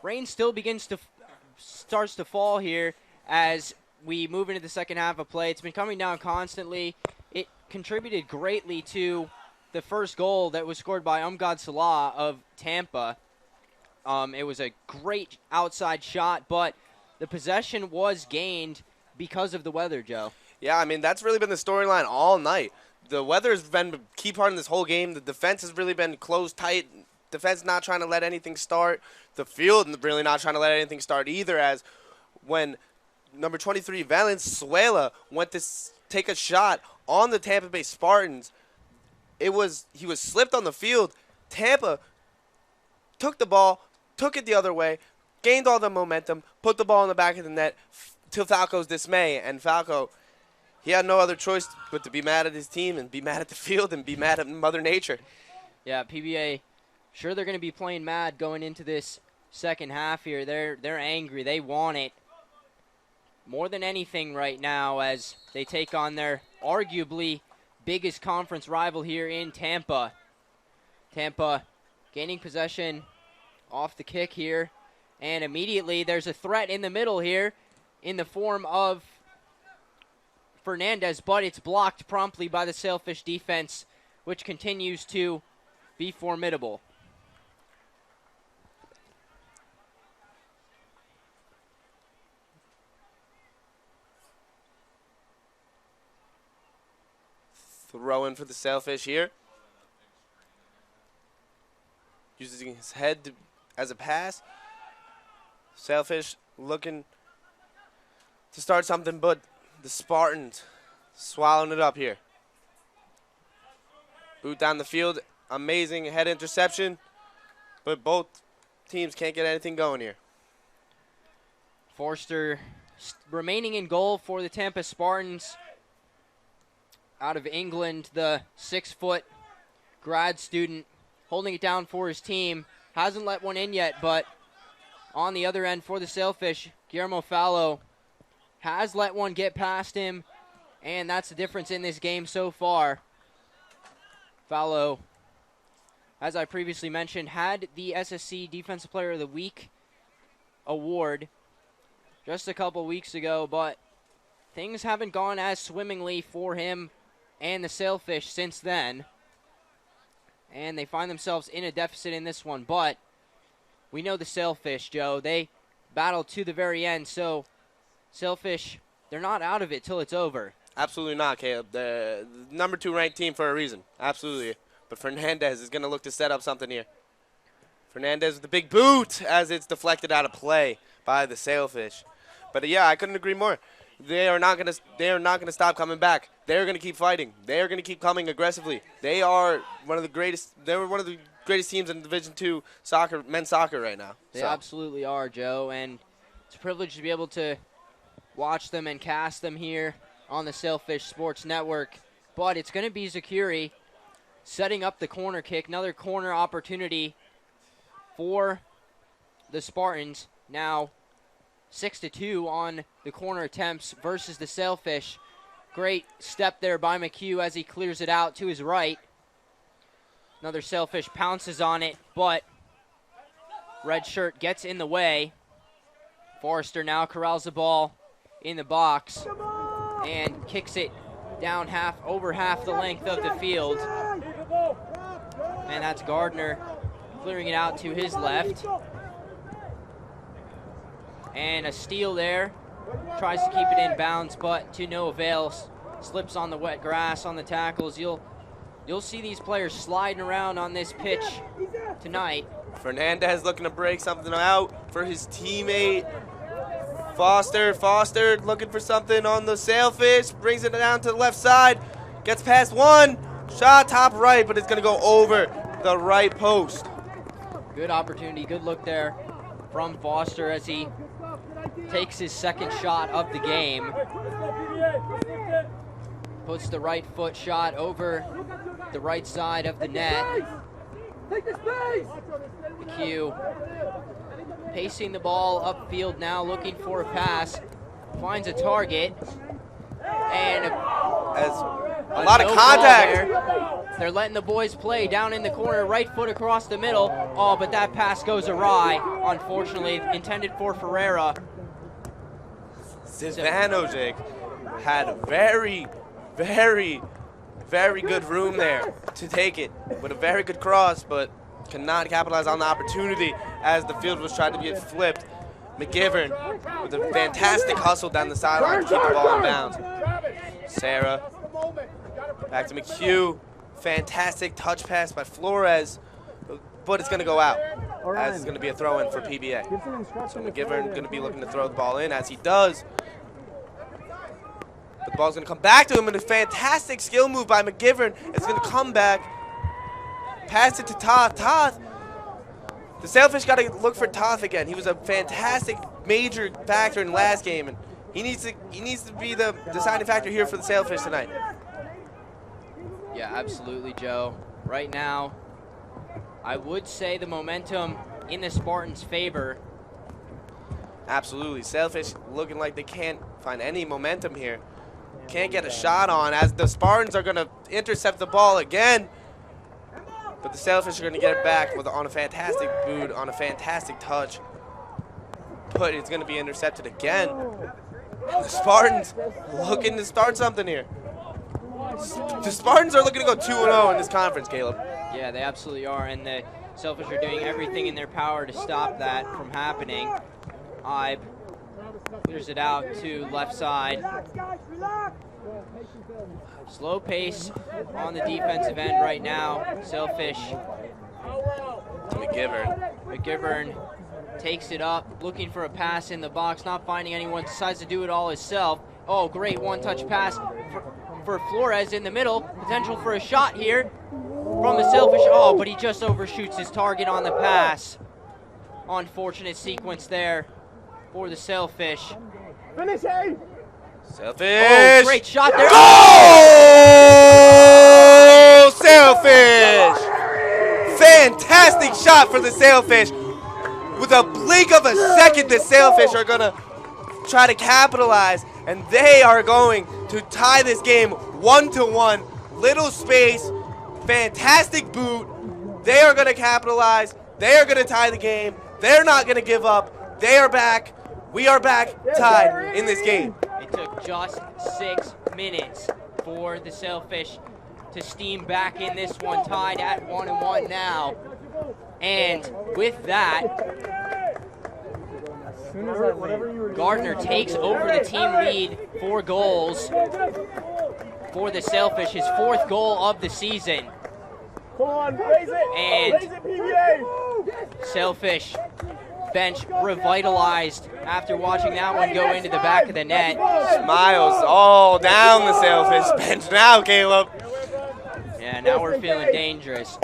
Rain still starts to fall here as we move into the second half of play. It's been coming down constantly. It contributed greatly to the first goal that was scored by Umgad Salah of Tampa. It was a great outside shot, but the possession was gained because of the weather, Joe. Yeah, I mean, that's really been the storyline all night. The weather's been a key part in this whole game. The defense has really been closed tight. Defense not trying to let anything start. The field really not trying to let anything start either, as when number 23, Valenzuela, went to take a shot on the Tampa Bay Spartans, he was slipped on the field. Tampa took the ball, took it the other way, gained all the momentum, put the ball in the back of the net, to Falco's dismay, and Falco, he had no other choice but to be mad at his team and be mad at the field and be mad at Mother Nature. Yeah, PBA, sure they're going to be playing mad going into this second half here. They're angry. They want it more than anything right now as they take on their arguably biggest conference rival here in Tampa. Tampa gaining possession off the kick here, and immediately there's a threat in the middle here in the form of Fernandez, but it's blocked promptly by the Sailfish defense, which continues to be formidable. Throw in for the Sailfish here. Using his head as a pass. Sailfish looking to start something, but the Spartans swallowing it up here. Boot down the field, amazing head interception, but both teams can't get anything going here. Forster remaining in goal for the Tampa Spartans. Out of England, the 6-foot grad student holding it down for his team. Hasn't let one in yet, but on the other end for the Sailfish, Guillermo Fallo has let one get past him, and that's the difference in this game so far. Fallo, as I previously mentioned, had the SSC Defensive Player of the Week award just a couple weeks ago, but things haven't gone as swimmingly for him and the Sailfish since then. And they find themselves in a deficit in this one, but we know the Sailfish, Joe. They battle to the very end, so Sailfish, they're not out of it till it's over. Absolutely not, Caleb. The number 2 ranked team for a reason. Absolutely. But Fernandez is going to look to set up something here. Fernandez with the big boot as it's deflected out of play by the Sailfish. But yeah, I couldn't agree more. They are not going to stop coming back. They're going to keep fighting. They are going to keep coming aggressively. They are one of the greatest. They were one of the greatest teams in Division II soccer, men's soccer right now. They absolutely are, Joe, and it's a privilege to be able to watch them and cast them here on the Sailfish Sports Network. But it's going to be Zakiri setting up the corner kick. Another corner opportunity for the Spartans. Now 6-2 on the corner attempts versus the Sailfish. Great step there by McHugh as he clears it out to his right. Another Sailfish pounces on it, but red shirt gets in the way. Forrester now corrals the ball in the box and kicks it down over half the length of the field. And that's Gardner clearing it out to his left. And a steal there. Tries to keep it in bounds, but to no avail. Slips on the wet grass on the tackles. You'll see these players sliding around on this pitch tonight. Fernandez looking to break something out for his teammate. Foster looking for something on the Sailfish. Brings it down to the left side. Gets past one. Shot top right, but it's going to go over the right post. Good opportunity. Good look there from Foster as he takes his second shot of the game. Puts the right foot shot over the right side of the net. McHugh pacing the ball upfield now, looking for a pass. Finds a target. And a lot of contact. They're letting the boys play down in the corner, right foot across the middle. Oh, but that pass goes awry, unfortunately, intended for Ferreira. Zvanovic had very, very, very good room there to take it with a very good cross, but cannot capitalize on the opportunity as the field was trying to get flipped. McGivern with a fantastic hustle down the sideline to keep the ball in bounds. Sarah, back to McHugh. Fantastic touch pass by Flores, but it's going to go out as it's going to be a throw-in for PBA. So McGivern going to be looking to throw the ball in as he does. The ball's going to come back to him, and a fantastic skill move by McGivern. It's going to come back, pass it to Toth. Toth, the Sailfish got to look for Toth again. He was a fantastic major factor in last game, and he needs to be the deciding factor here for the Sailfish tonight. Yeah, absolutely, Joe. Right now, I would say the momentum in the Spartans' favor. Absolutely. Sailfish looking like they can't find any momentum here. Can't get a shot on as the Spartans are going to intercept the ball again. But the Sailfish are going to get it back on a fantastic boot, on a fantastic touch. But it's going to be intercepted again. The Spartans looking to start something here. The Spartans are looking to go 2-0 in this conference, Caleb. Yeah, they absolutely are, and the Sailfish are doing everything in their power to stop that from happening. Ibe clears it out to left side. Slow pace on the defensive end right now. Sailfish. To McGivern. McGivern takes it up, looking for a pass in the box, not finding anyone, decides to do it all himself. Oh, great one-touch pass for Flores in the middle. Potential for a shot here from the Sailfish. Oh, but he just overshoots his target on the pass. Unfortunate sequence there for the Sailfish. Finish it! Sailfish! Oh, great shot there. Goal! Sailfish! Fantastic shot for the Sailfish. With a blink of a second, the Sailfish are going to try to capitalize, and they are going to tie this game 1-1. Little space, fantastic boot. They are going to capitalize. They are going to tie the game. They're not going to give up. They are back. We are back tied in this game. It took just 6 minutes for the Sailfish to steam back in this one, tied at 1-1 now. And with that, Gardner takes over the team lead, 4 goals for the Sailfish, his 4th goal of the season. And Sailfish bench revitalized after watching that one go into the back of the net. Smiles all down the Sailfish bench now, Caleb. Yeah, now we're feeling dangerous.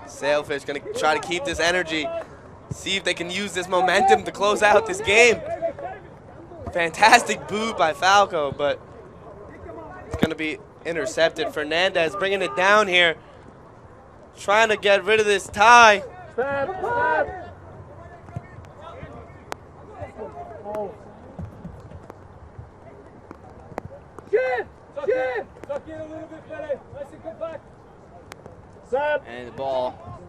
Sailfish going to try to keep this energy, see if they can use this momentum to close out this game. Fantastic boot by Falco, but it's going to be intercepted. Fernandez bringing it down here, trying to get rid of this tie. Step, step. Tuck in a little bit, Billy. Nice and compact. And the ball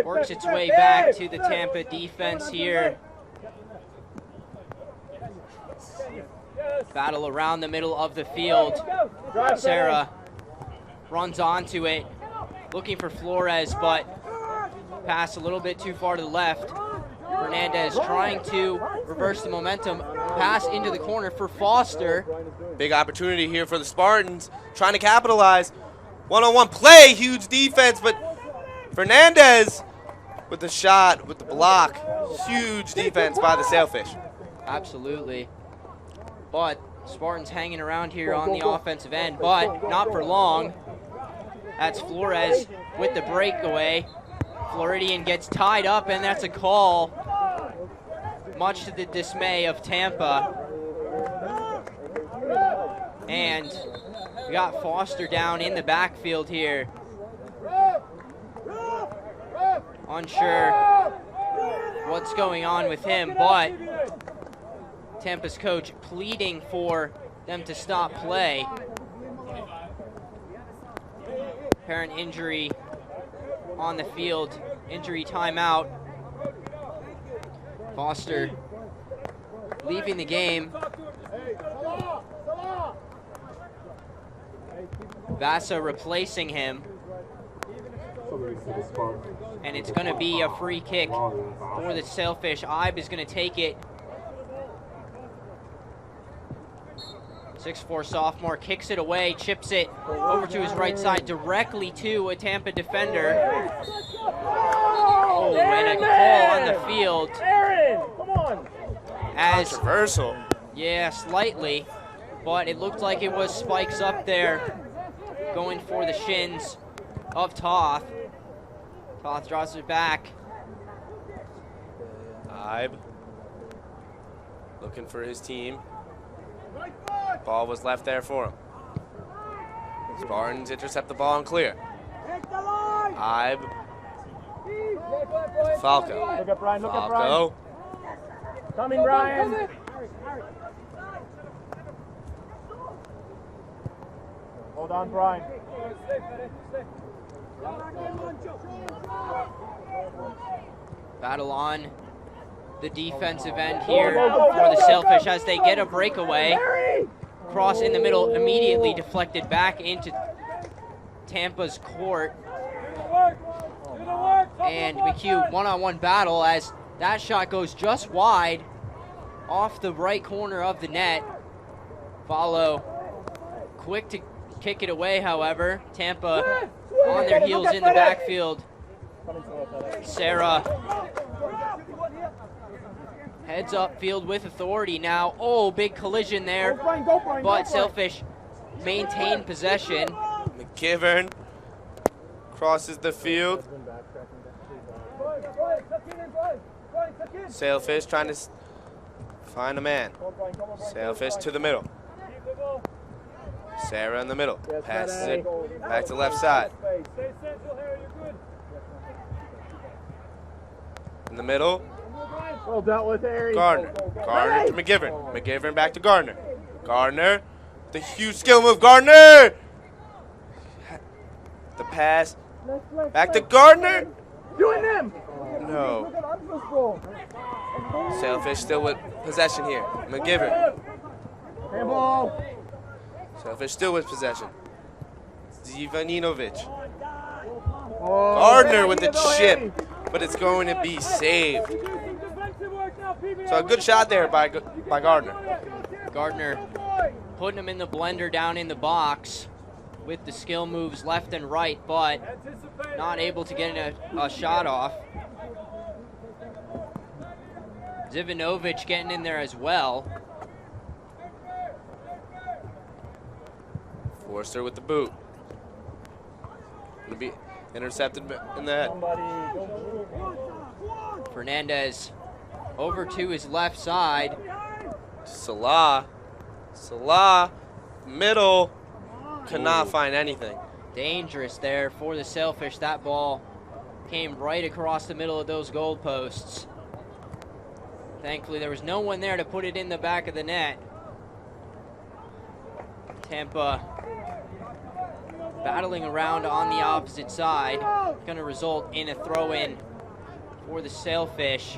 works its way back to the Tampa defense here. Battle around the middle of the field. Sarah runs onto it, looking for Flores, but pass a little bit too far to the left. Fernandez trying to reverse the momentum. Pass into the corner for Foster. Big opportunity here for the Spartans, trying to capitalize. One-on-one play, huge defense, but Fernandez with the shot, with the block. Huge defense by the Sailfish. Absolutely. But Spartans hanging around here on the offensive end, but not for long. That's Flores with the breakaway. Floridian gets tied up, and that's a call, much to the dismay of Tampa. And we got Foster down in the backfield here. Unsure what's going on with him, but Tampa's coach pleading for them to stop play. Apparent injury on the field, injury timeout. Foster leaving the game. Vasa replacing him. And it's going to be a free kick for the Sailfish. Ibe is going to take it. 6'4" sophomore kicks it away, chips it over to his right side directly to a Tampa defender. Oh, and a call on the field. Aaron, come on. Controversial. Yeah, slightly, but it looked like it was spikes up there going for the shins of Toth. Toth draws it back. Ibe looking for his team. Ball was left there for him. Spartans intercept the ball and clear. Ibe. Falco. Look at Brian, look at Falco. Brian. Coming, Brian. Hold on, Brian. Battle on the defensive end here for the Sailfish as they get a breakaway. Cross in the middle, immediately deflected back into Tampa's court. And McHugh one-on-one battle as that shot goes just wide off the right corner of the net. Follow quick to kick it away, however. Tampa on their heels in the backfield. Sarah heads up field with authority now. Oh, big collision there, but Sailfish maintain possession. McGivern crosses the field. Sailfish trying to find a man. Sailfish to the middle. Sarah in the middle. Passes it back to left side. In the middle. Well dealt with, Harry. Gardner. Gardner to McGivern. McGivern back to Gardner. Gardner. The huge skill move. Gardner! The pass. Back to Gardner. Doing them. No. Sailfish still with possession here. McGivern. Handball. Sailfish still with possession. Zivaninovic. Oh, Gardner with the chip, but it's going to be saved. So a good shot there by Gardner. Gardner putting him in the blender down in the box with the skill moves left and right, but not able to get a shot off. Zivanovic getting in there as well. Forster with the boot. Gonna be intercepted in the head. Fernandez over to his left side. Salah. Salah. Middle. Cannot find anything. Dangerous there for the Sailfish. That ball came right across the middle of those goalposts. Thankfully, there was no one there to put it in the back of the net. Tampa battling around on the opposite side. Going to result in a throw-in for the Sailfish.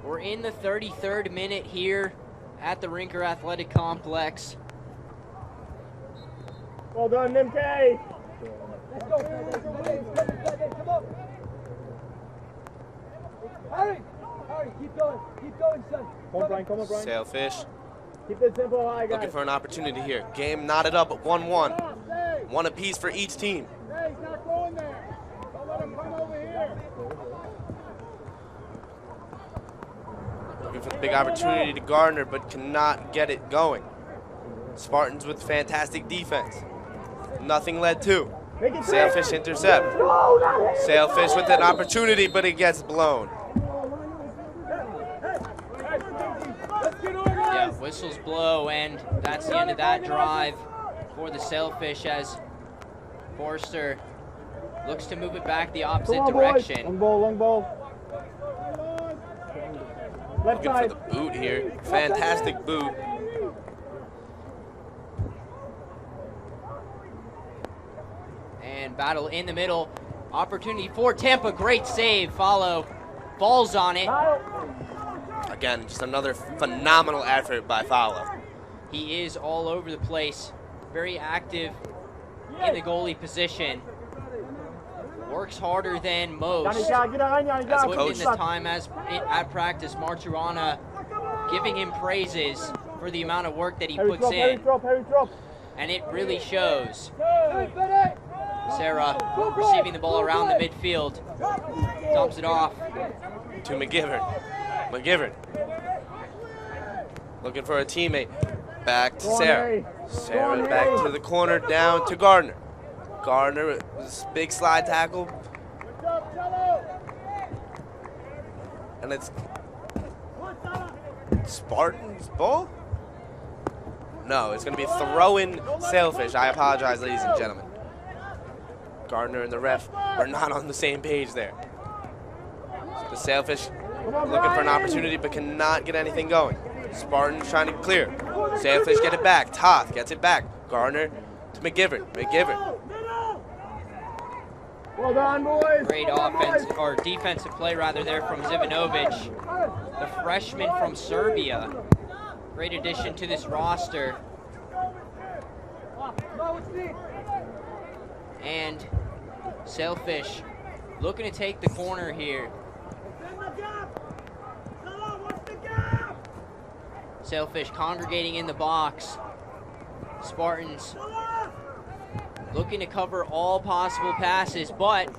We're in the 33rd minute here at the Rinker Athletic Complex. Well done, MK. Let's go. Hurry, keep going, son. Come on, Brian, Sailfish Keep it simple, high, guys. looking for an opportunity here. Game knotted up at 1-1. One apiece for each team. Hey, he's not going there. Don't let him come over here. Looking for the big opportunity to Gardner, but cannot get it going. Spartans with fantastic defense. Nothing led to. Sailfish intercept. Sailfish with an opportunity, but it gets blown. Yeah, whistles blow, and that's the end of that drive for the Sailfish as Forster Looks to move it back the opposite Come on, direction. boys. Long ball. Left Looking for side. the boot here. Fantastic boot. And battle in the middle. Opportunity for Tampa. Great save. Follow. Falls on it. Again, just another phenomenal effort by Follow. He is all over the place. Very active in the goalie position. Works harder than most. As a Put coach, in the time as at practice. Marturana giving him praises for the amount of work that he puts in. And it really shows. Sarah receiving the ball around the midfield. Dumps it off to McGivern. McGivern looking for a teammate. Back to Sarah. Sarah back to the corner, down to Gardner. Gardner with this big slide tackle. And it's Spartans ball? No, it's going to be a throw-in Sailfish. I apologize, ladies and gentlemen. Gardner and the ref are not on the same page there. The Sailfish looking for an opportunity but cannot get anything going. Spartans trying to clear. Sailfish get it back. Toth gets it back. Gardner to McGivern. McGivern. Well done, boys. Great offense, or defensive play rather there from Zivanovic, the freshman from Serbia. Great addition to this roster. And Sailfish looking to take the corner here. Sailfish congregating in the box. Spartans looking to cover all possible passes, but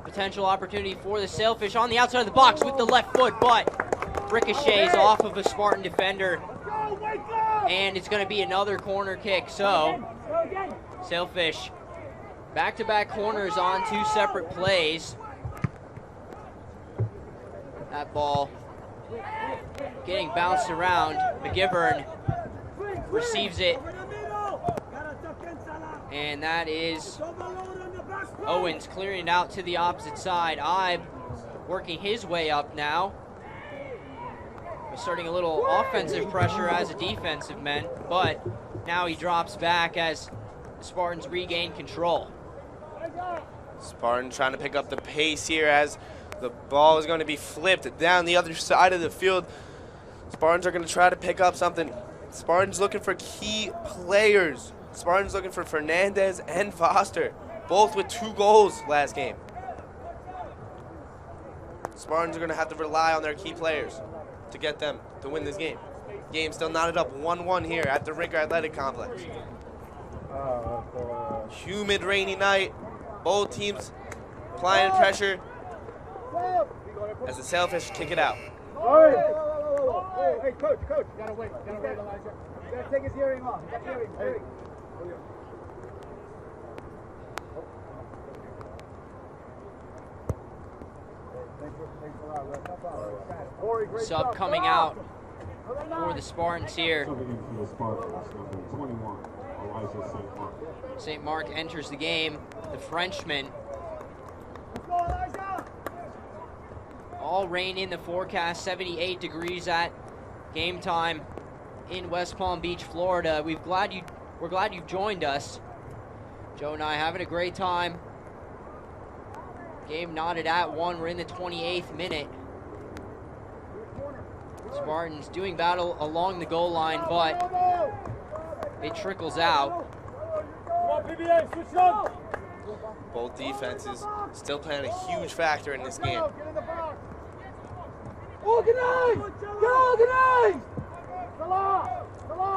potential opportunity for the Sailfish on the outside of the box with the left foot, but ricochets off of a Spartan defender. And it's going to be another corner kick, so Sailfish back-to-back corners on two separate plays. That ball getting bounced around. McGivern receives it. And that is Owens clearing it out to the opposite side. Ibe working his way up now. Starting a little offensive pressure as a defensive man, but now he drops back as the Spartans regain control. Spartan trying to pick up the pace here as the ball is going to be flipped down the other side of the field. Spartans are going to try to pick up something. Spartans looking for key players. Spartans looking for Fernandez and Foster, both with 2 goals last game. Spartans are going to have to rely on their key players to get them to win this game. Game still knotted up 1-1 here at the Rinker Athletic Complex. Humid, rainy night. Both teams applying pressure as the Sailfish kick it out. Hey, coach, gotta wait, Elijah. You gotta take his hearing off. Hearing. Sub coming out for the Spartans here. St. Mark enters the game. The Frenchman. All rain in the forecast. 78 degrees at game time in West Palm Beach, Florida. We're glad you've joined us. Joe and I having a great time. Game knotted at 1. We're in the 28th minute. Spartans doing battle along the goal line, but it trickles out. Both defenses still playing a huge factor in this game. Organize!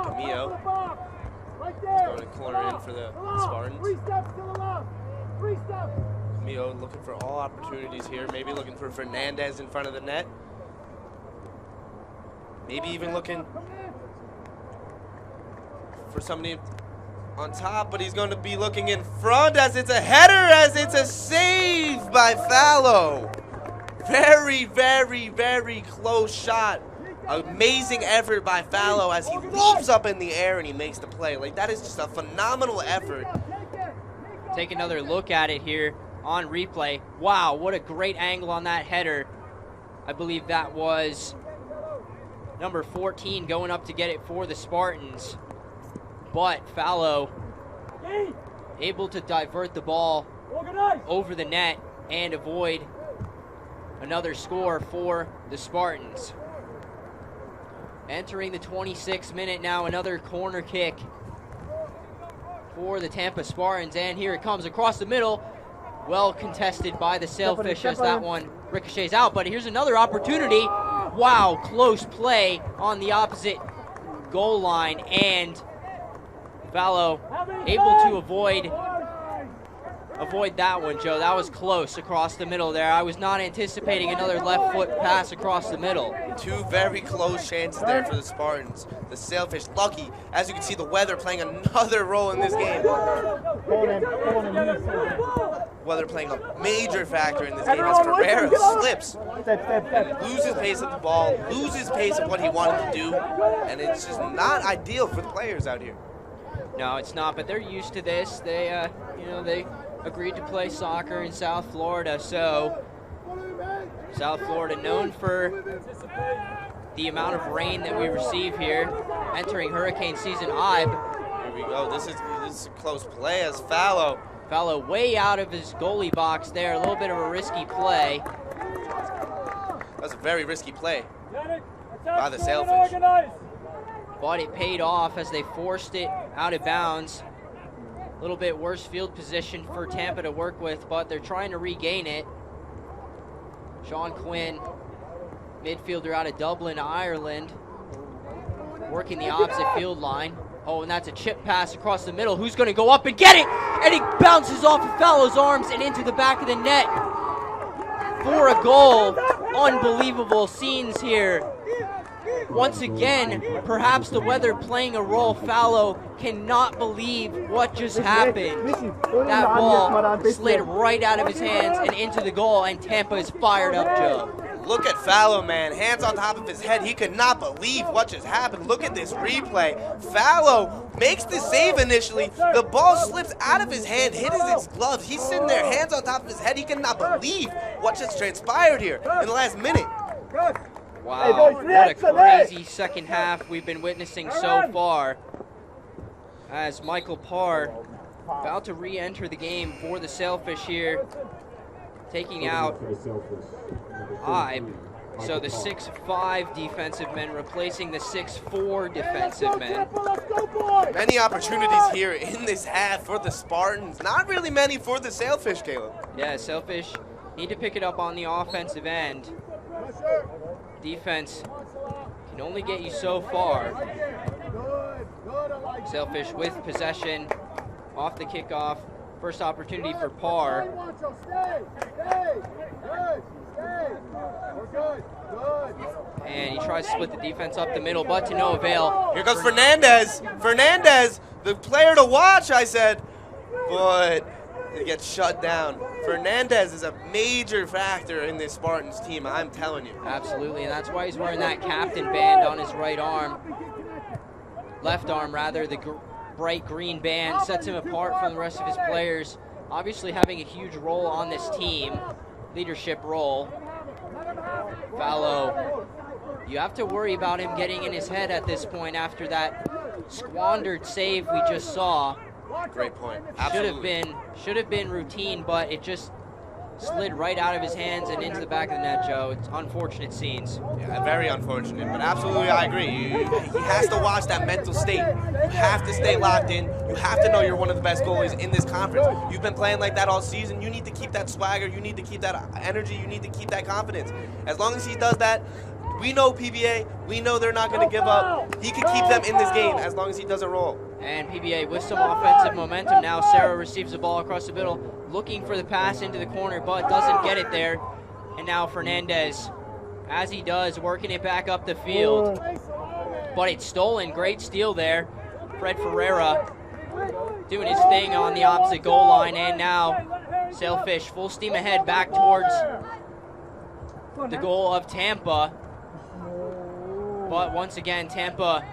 Camillo is going to corner in for the Spartans. 3 steps to the left. 3 steps. Camillo looking for all opportunities here. Maybe looking for Fernandez in front of the net. Maybe even looking for somebody on top, but he's going to be looking in front as it's a header, as it's a save by Fallow. Very, very, very close shot. Amazing effort by Fallow as he leaps up in the air and he makes the play. Like, that is just a phenomenal effort. Take another look at it here. on replay. Wow, what a great angle on that header. I believe that was number 14 going up to get it for the Spartans. But Fallow able to divert the ball over the net and avoid another score for the Spartans. Entering the 26th minute now, another corner kick for the Tampa Spartans, and here it comes across the middle. Well contested by the Sailfish as that one ricochets out, but here's another opportunity. Wow, close play on the opposite goal line, and Fallow able to avoid that one, Joe. That was close across the middle there. I was not anticipating another left foot pass across the middle. Two very close chances there for the Spartans. The Sailfish lucky. As you can see, the weather playing another role in this game. Weather playing a major factor in this game as Ferreira slips, loses pace of the ball, loses pace of what he wanted to do, and it's just not ideal for the players out here. No, it's not, but they're used to this. They, they agreed to play soccer in South Florida, so South Florida known for the amount of rain that we receive here, entering hurricane season. Ibe. Here we go. This is a close play as Fallow way out of his goalie box there. A little bit of a risky play. That's a very risky play by the Sailfish. But it paid off as they forced it out of bounds. A little bit worse field position for Tampa to work with, but they're trying to regain it. Sean Quinn, midfielder out of Dublin, Ireland, working the opposite field line. Oh, and that's a chip pass across the middle. Who's going to go up and get it? And he bounces off of Fallow's arms and into the back of the net for a goal. Unbelievable scenes here. Once again, perhaps the weather playing a role. Fallow cannot believe what just happened. That ball slid right out of his hands and into the goal, and Tampa is fired up, Joe. Look at Fallow, man. Hands on top of his head. He could not believe what just happened. Look at this replay. Fallow makes the save initially. The ball slips out of his hand, hits his glove. He's sitting there, hands on top of his head. He cannot believe what just transpired here in the last minute. Wow, what a crazy second half we've been witnessing so far. As Michael Parr about to re-enter the game for the Sailfish here, taking out Ibe. So the 6'5" defensive men replacing the 6'4" defensive men. Many opportunities here in this half for the Spartans. Not really many for the Sailfish, Caleb. Yeah, Sailfish need to pick it up on the offensive end. Defense can only get you so far. Sailfish with possession off the kickoff. First opportunity for Parr. And he tries to split the defense up the middle, but to no avail. Here comes Fernandez. Fernandez, the player to watch, I said. But it gets shut down. Fernandez is a major factor in this Spartans team, I'm telling you. Absolutely, and that's why he's wearing that captain band on his right arm. Left arm, rather. The bright green band sets him apart from the rest of his players. Obviously having a huge role on this team, leadership role. Fallow, you have to worry about him getting in his head at this point after that squandered save we just saw. Great point. Absolutely. Should have been routine, but it just slid right out of his hands and into the back of the net, Joe. It's unfortunate scenes. Yeah, very unfortunate, but absolutely I agree. He has to watch that mental state. You have to stay locked in. You have to know you're one of the best goalies in this conference. You've been playing like that all season. You need to keep that swagger. You need to keep that energy. You need to keep that confidence. As long as he does that, we know PBA. We know they're not going to give up. He can keep them in this game as long as he doesn't roll. And PBA with some offensive momentum now. Sarah receives the ball across the middle, looking for the pass into the corner, but doesn't get it there. And now Fernandez, as he does, working it back up the field. But it's stolen. Great steal there. Fred Ferreira doing his thing on the opposite goal line. And now Sailfish full steam ahead back towards the goal of Tampa. But once again, Tampa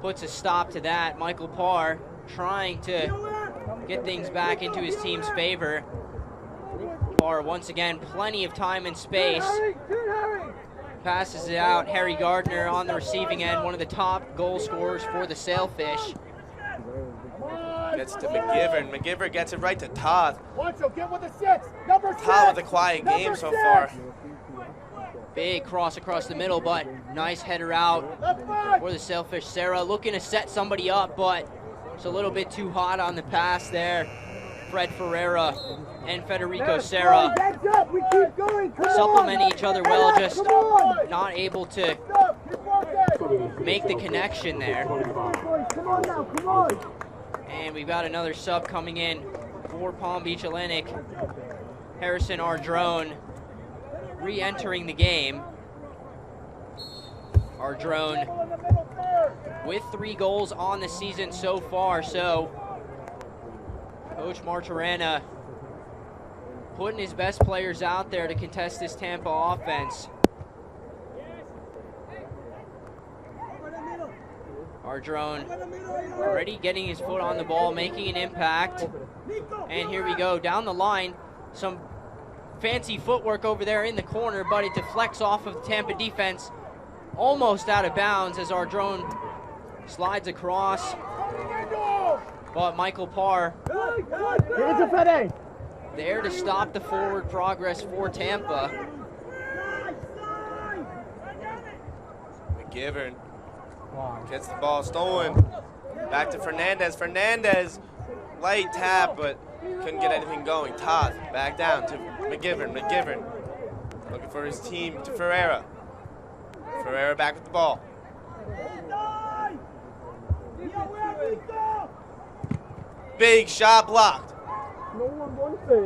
puts a stop to that. Michael Parr trying to get things back into his team's favor. Parr once again, plenty of time and space. Passes it out. Harry Gardner on the receiving end, one of the top goal scorers for the Sailfish. Gets to McGivern. McGivern gets it right to Todd. Get with the 6. Number 6. Todd with a quiet game so far. Big cross across the middle, but nice header out for the Sailfish. Serra looking to set somebody up, but it's a little bit too hot on the pass there. Fred Ferreira and Federico Serra supplement each other well, just not able to make the connection there. And we've got another sub coming in for Palm Beach Atlantic. Harrison Ardrone re-entering the game. Ardrone with 3 goals on the season so far, so Coach Martorana putting his best players out there to contest this Tampa offense. Ardrone already getting his foot on the ball, making an impact. And here we go, down the line. Some fancy footwork over there in the corner, but it deflects off of the Tampa defense. Almost out of bounds as Ardrone slides across. But Michael Parr there to stop the forward progress for Tampa. McGivern gets the ball stolen. Back to Fernandez. Fernandez, light tap, but couldn't get anything going. Toth back down to McGivern. McGivern looking for his team to Ferreira. Ferreira back with the ball. Big shot blocked.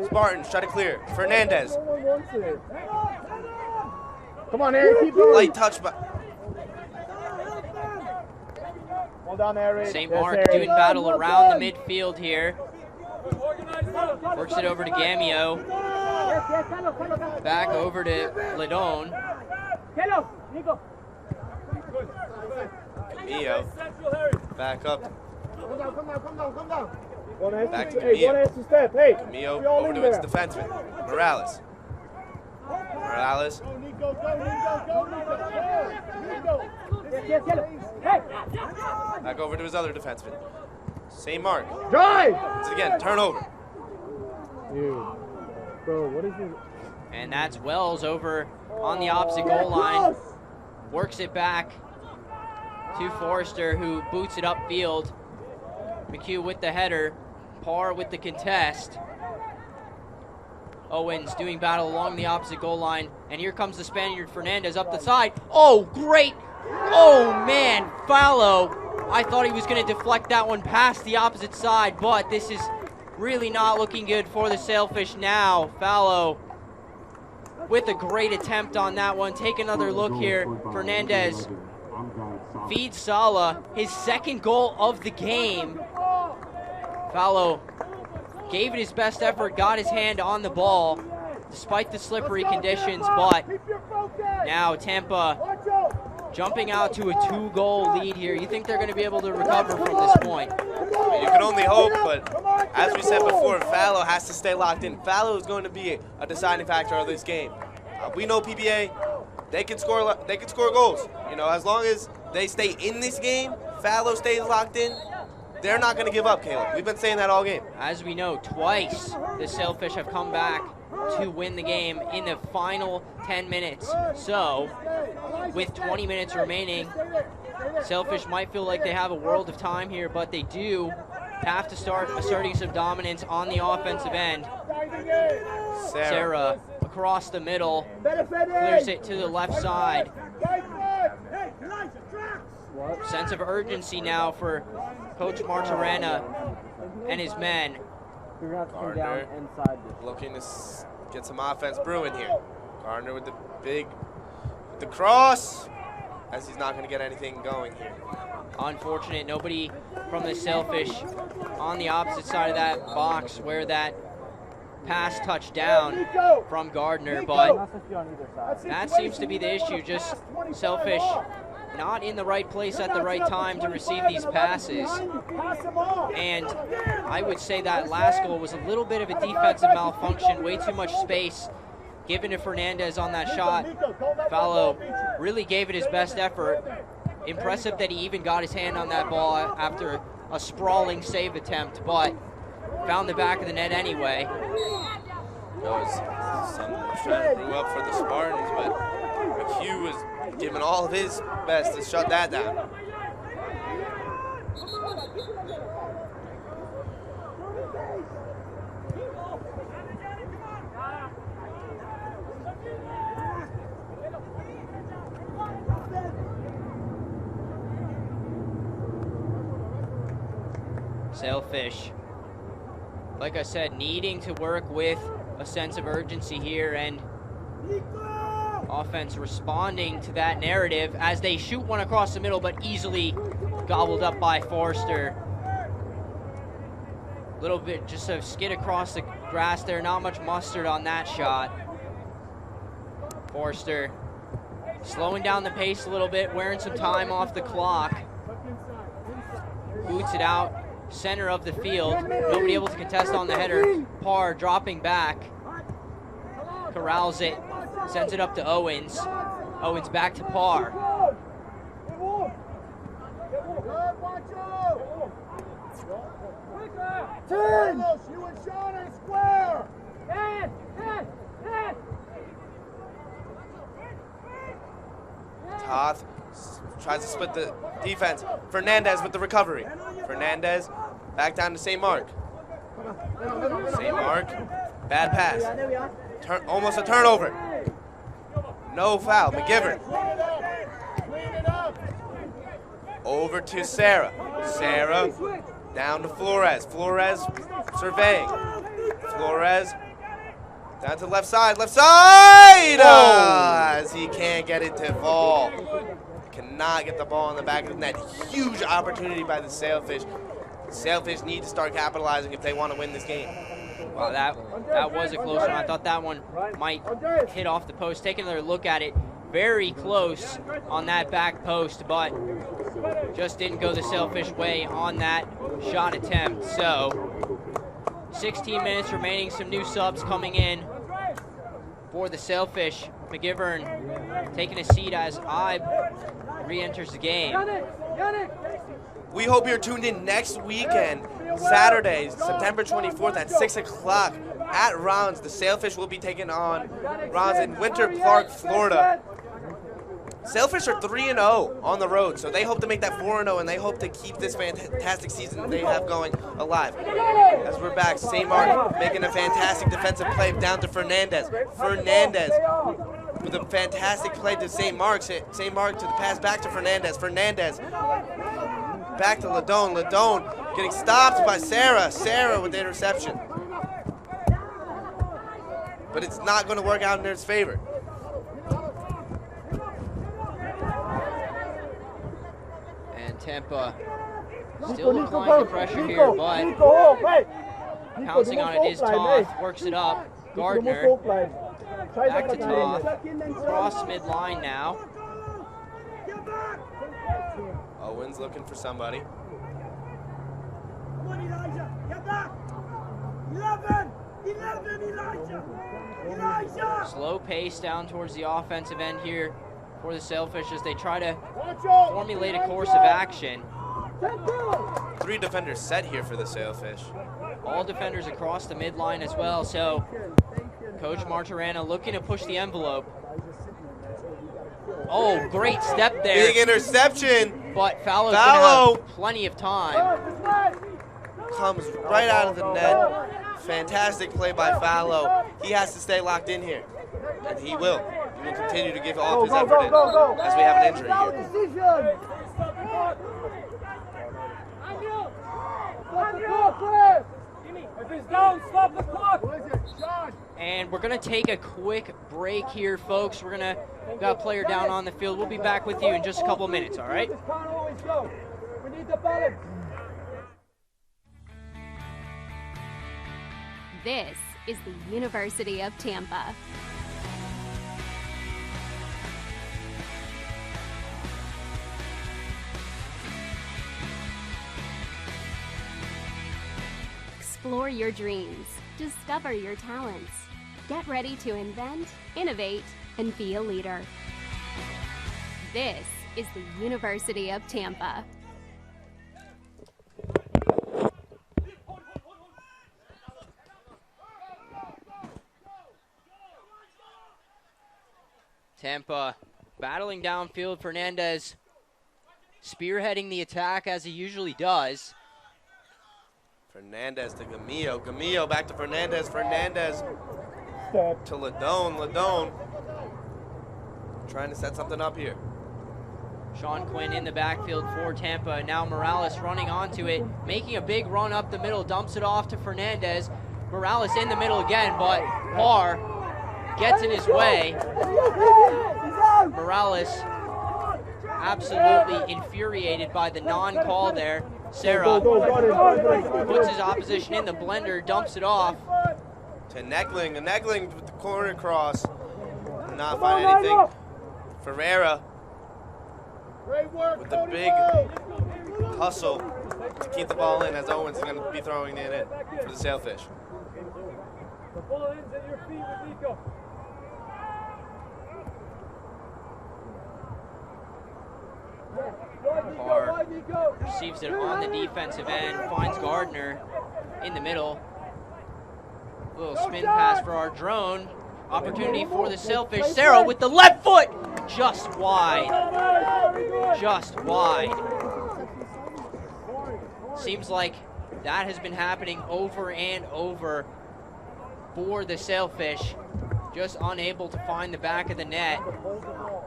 Spartans try to clear. Fernandez. Come on, Harry, keep going. Light touch, but Hold on, Harry. St. Mark doing battle around the midfield here. Works it over to Gamio. Back over to Ledon. Camillo back up. Come down. Back to Camillo. One extra step. Hey, Camillo over to his defenseman. Morales. Morales. Back over to his other defenseman. St. Mark. Drive! Once again, turnover. Dude. Bro, what is it? And that's Wells over on the opposite goal line. Works it back to Forrester, who boots it upfield. McHugh with the header. Parr with the contest. Owens doing battle along the opposite goal line. And here comes the Spaniard Fernandez up the side. Oh, great. Oh, man. Fallow. I thought he was going to deflect that one past the opposite side, but this is really not looking good for the Sailfish now. Fallow with a great attempt on that one. Take another look here. Fernandez feeds Sala his second goal of the game. Fallow gave it his best effort, got his hand on the ball despite the slippery conditions, but now Tampa jumping out to a 2-goal lead here. You think they're going to be able to recover from this point? You can only hope, but as we said before, Fallow has to stay locked in. Fallow is going to be a deciding factor of this game. We know PBA, they can score goals. You know, as long as they stay in this game, Fallow stays locked in, they're not going to give up, Caleb. We've been saying that all game. As we know, twice the Sailfish have come back to win the game in the final 10 minutes. So, with 20 minutes remaining, Sailfish might feel like they have a world of time here, but they do have to start asserting some dominance on the offensive end. Sarah across the middle, clears it to the left side. Sense of urgency now for Coach Martorana and his men. Gardner looking to get some offense brewing here. Gardner with the cross, as he's not going to get anything going here. Unfortunate, nobody from the Sailfish on the opposite side of that box where that pass touchdown from Gardner, but that seems to be the issue, just Selfish not in the right place at the right time to receive these passes. And I would say that last goal was a little bit of a defensive malfunction, way too much space given to Fernandez on that shot. Fallow really gave it his best effort. Impressive that he even got his hand on that ball after a sprawling save attempt, but found the back of the net anyway. Some trying to brew up for the Spartans, but McHugh was giving all of his best to shut that down. Sailfish, like I said, needing to work with a sense of urgency here, and offense responding to that narrative as they shoot one across the middle, but easily gobbled up by Forster. A little bit just a skid across the grass there, not much mustard on that shot. Forster slowing down the pace a little bit, wearing some time off the clock. Boots it out, center of the field. Nobody able to contest on the header. Parr dropping back. Corrals it, sends it up to Owens. Owens back to Parr. Toth tries to split the defense. Fernandez with the recovery. Fernandez back down to St. Mark. St. Mark, bad pass. Almost a turnover. No foul. McGivern. Over to Sarah. Sarah down to Flores. Flores surveying. Flores down to left side. Left side! As he can't get it to fall. Cannot get the ball in the back of the net. Huge opportunity by the Sailfish. Sailfish need to start capitalizing if they want to win this game. Wow, that was a close one. I thought that one might hit off the post. Taking another look at it, very close on that back post, but just didn't go the Sailfish way on that shot attempt. So 16 minutes remaining, some new subs coming in for the Sailfish. McGivern taking a seat as Ibe re-enters the game. We hope you're tuned in next weekend, Saturday, September 24th at 6 o'clock at Rounds. The Sailfish will be taking on Rounds in Winter Park, Florida. Sailfish are 3-0 on the road, so they hope to make that 4-0, and they hope to keep this fantastic season they have going alive. As we're back, St. Mark making a fantastic defensive play down to Fernandez. Fernandez with a fantastic play to St. Mark. St. Mark to the pass back to Fernandez. Fernandez back to Ladone. Ladone getting stopped by Sarah. Sarah with the interception. But it's not going to work out in their favor. And Tampa still applying the pressure here, but pouncing on it is Toth. Works it up. Gardner back to Toth. Cross midline now. Owens looking for somebody. Slow pace down towards the offensive end here for the Sailfish as they try to formulate a course of action. 3 defenders set here for the Sailfish. All defenders across the midline as well, so Coach Martirana looking to push the envelope. Oh, great step there. Big interception. But Fallow's gonna have plenty of time. Comes right out of the net. Fantastic play by Fallow. He has to stay locked in here. And he will. He will continue to give all of his effort in as we have an injury here. If it's down, stop the clock. And we're gonna take a quick break here, folks. We're gonna got a player down on the field. We'll be back with you in just a couple minutes, all right? We need the balance. This is the University of Tampa. Explore your dreams, discover your talents. Get ready to invent, innovate, and be a leader. This is the University of Tampa. Tampa battling downfield. Fernandez spearheading the attack as he usually does. Fernandez to Gamillo. Gamillo back to Fernandez. Fernandez to Ladone. Ladone trying to set something up here. Sean Quinn in the backfield for Tampa. Now Morales running onto it, making a big run up the middle, dumps it off to Fernandez. Morales in the middle again, but Parr gets in his way. Morales absolutely infuriated by the non-call there. Serra puts his opposition in the blender, dumps it off. To Neckling, and Neckling with the corner cross. Not find anything. Ferreira with the big hustle to keep the ball in, as Owens is going to be throwing it in for the Sailfish. The ball ends at your feet with Nico. Parr receives it on the defensive end, finds Gardner in the middle. Little spin pass for our drone. Opportunity for the Sailfish. Serra with the left foot, just wide. Just wide. Seems like that has been happening over and over for the Sailfish. Just unable to find the back of the net.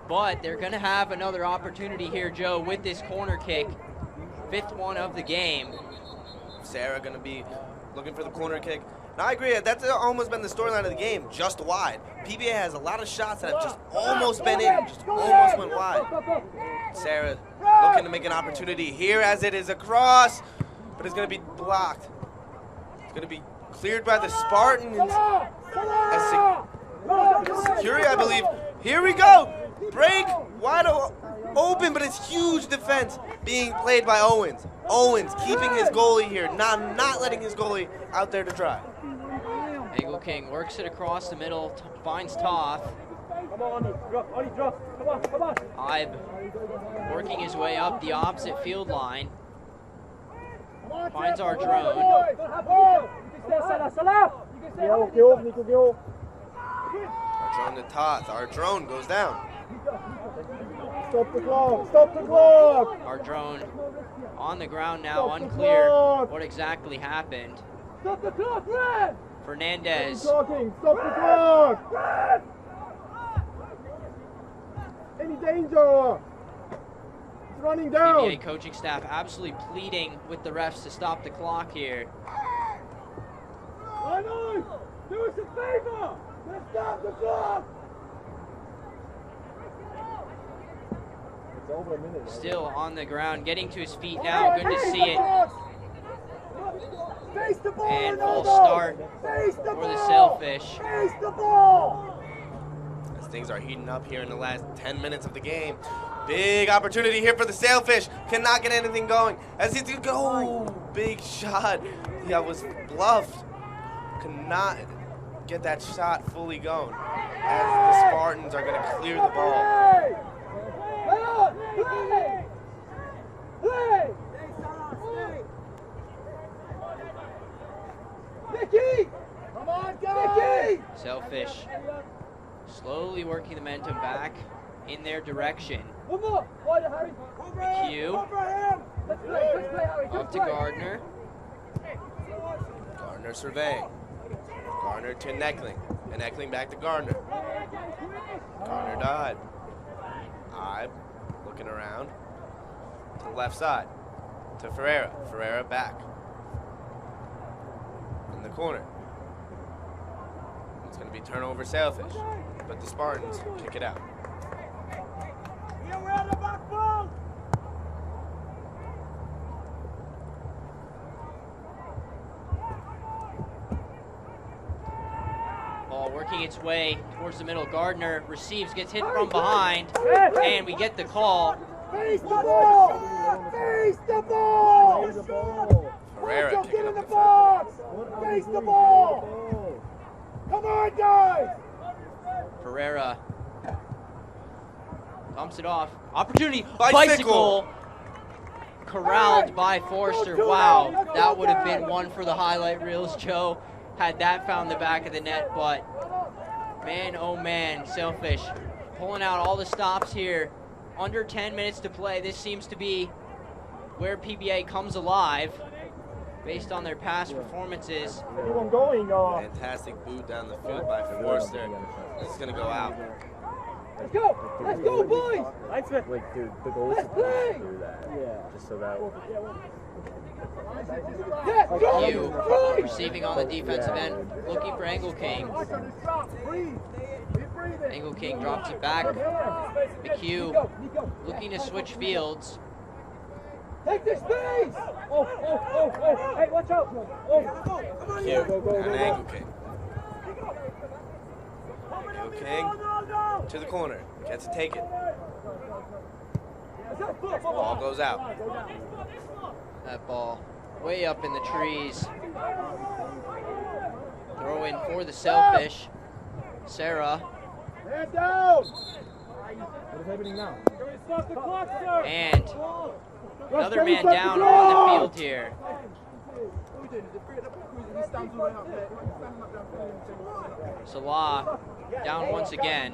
But they're going to have another opportunity here, Joe, with this corner kick. 5th one of the game. Serra going to be looking for the corner kick. Now, I agree, that's almost been the storyline of the game, just wide. PBA has a lot of shots that have just almost been in, just almost went wide. Serra looking to make an opportunity here as it is across, but it's going to be blocked. It's going to be cleared by the Spartans. Security, I believe. Here we go. Break, wide open, but it's huge defense being played by Owens. Owens keeping his goalie here, not letting his goalie out there to try. Eagle King works it across the middle, finds Toth. Come on, drop. Come on. Ibe working his way up the opposite field line. Finds our drone. Our drone to Toth. Our drone goes down. Stop the clock. Our drone on the ground now, unclear what exactly happened. Stop the clock, Red! Fernandez. Stop the clock! Red! Any danger? It's running down. PBA coaching staff absolutely pleading with the refs to stop the clock here. I know! Do us a favor! Let's stop the clock! It's over a minute. Still on the ground, getting to his feet now. Good to see it. Face the ball, And full start for the Sailfish. Face the ball! As things are heating up here in the last 10 minutes of the game. Big opportunity here for the Sailfish. Cannot get anything going. As he did go, big shot. That was bluffed. Cannot get that shot fully going. As the Spartans are going to clear the ball. Play! Nicky! Come on, guys! Nicky! Sailfish slowly working the momentum back in their direction. One more! Harry! McHugh Let's play, Harry! up to Gardner. Gardner surveying. Gardner to Neckling. And Neckling back to Gardner. Gardner died. Ibe looking around to the left side. To Ferreira. Ferreira back. In the corner. It's going to be turnover Sailfish. But the Spartans kick it out. making its way towards the middle. Gardner receives, gets hit from behind, and we get the call. Face the ball! Face the ball! Pereira Get kicking in up the the box! Face the ball! Come on, guys! Pereira dumps it off. Opportunity. Bicycle. Corralled by Forster. Wow, that would have been one for the highlight reels, Joe, had that found the back of the net. But man, oh man, Sailfish pulling out all the stops here. Under 10 minutes to play. This seems to be where PBA comes alive based on their past performances. Fantastic boot down the field by Forster. It's going to go out. Let's go, boys! Wait, dude, the goal is supposed to do that. Yeah. Just so that. You receiving on the defensive end, looking for Angle King. Angle King drops it back. McHugh looking to switch fields. Take this space! Oh. Hey, watch out! Here, and Angle King. Angle King to the corner. Gets to take it. Ball goes out. That ball way up in the trees. Throw in for the Sailfish. Sarah. Man down! What is happening now? And another man down on the field here. Salah down once again.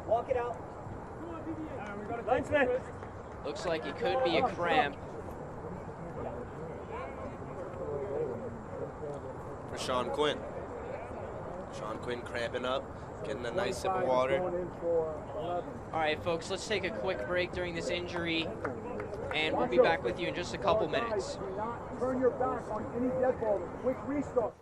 Walk it out. Looks like it could be a cramp. For Sean Quinn. Sean Quinn cramping up, getting a nice sip of water. All right, folks, let's take a quick break during this injury, and we'll be back with you in just a couple minutes. Turn your back on any dead ball. Quick restart.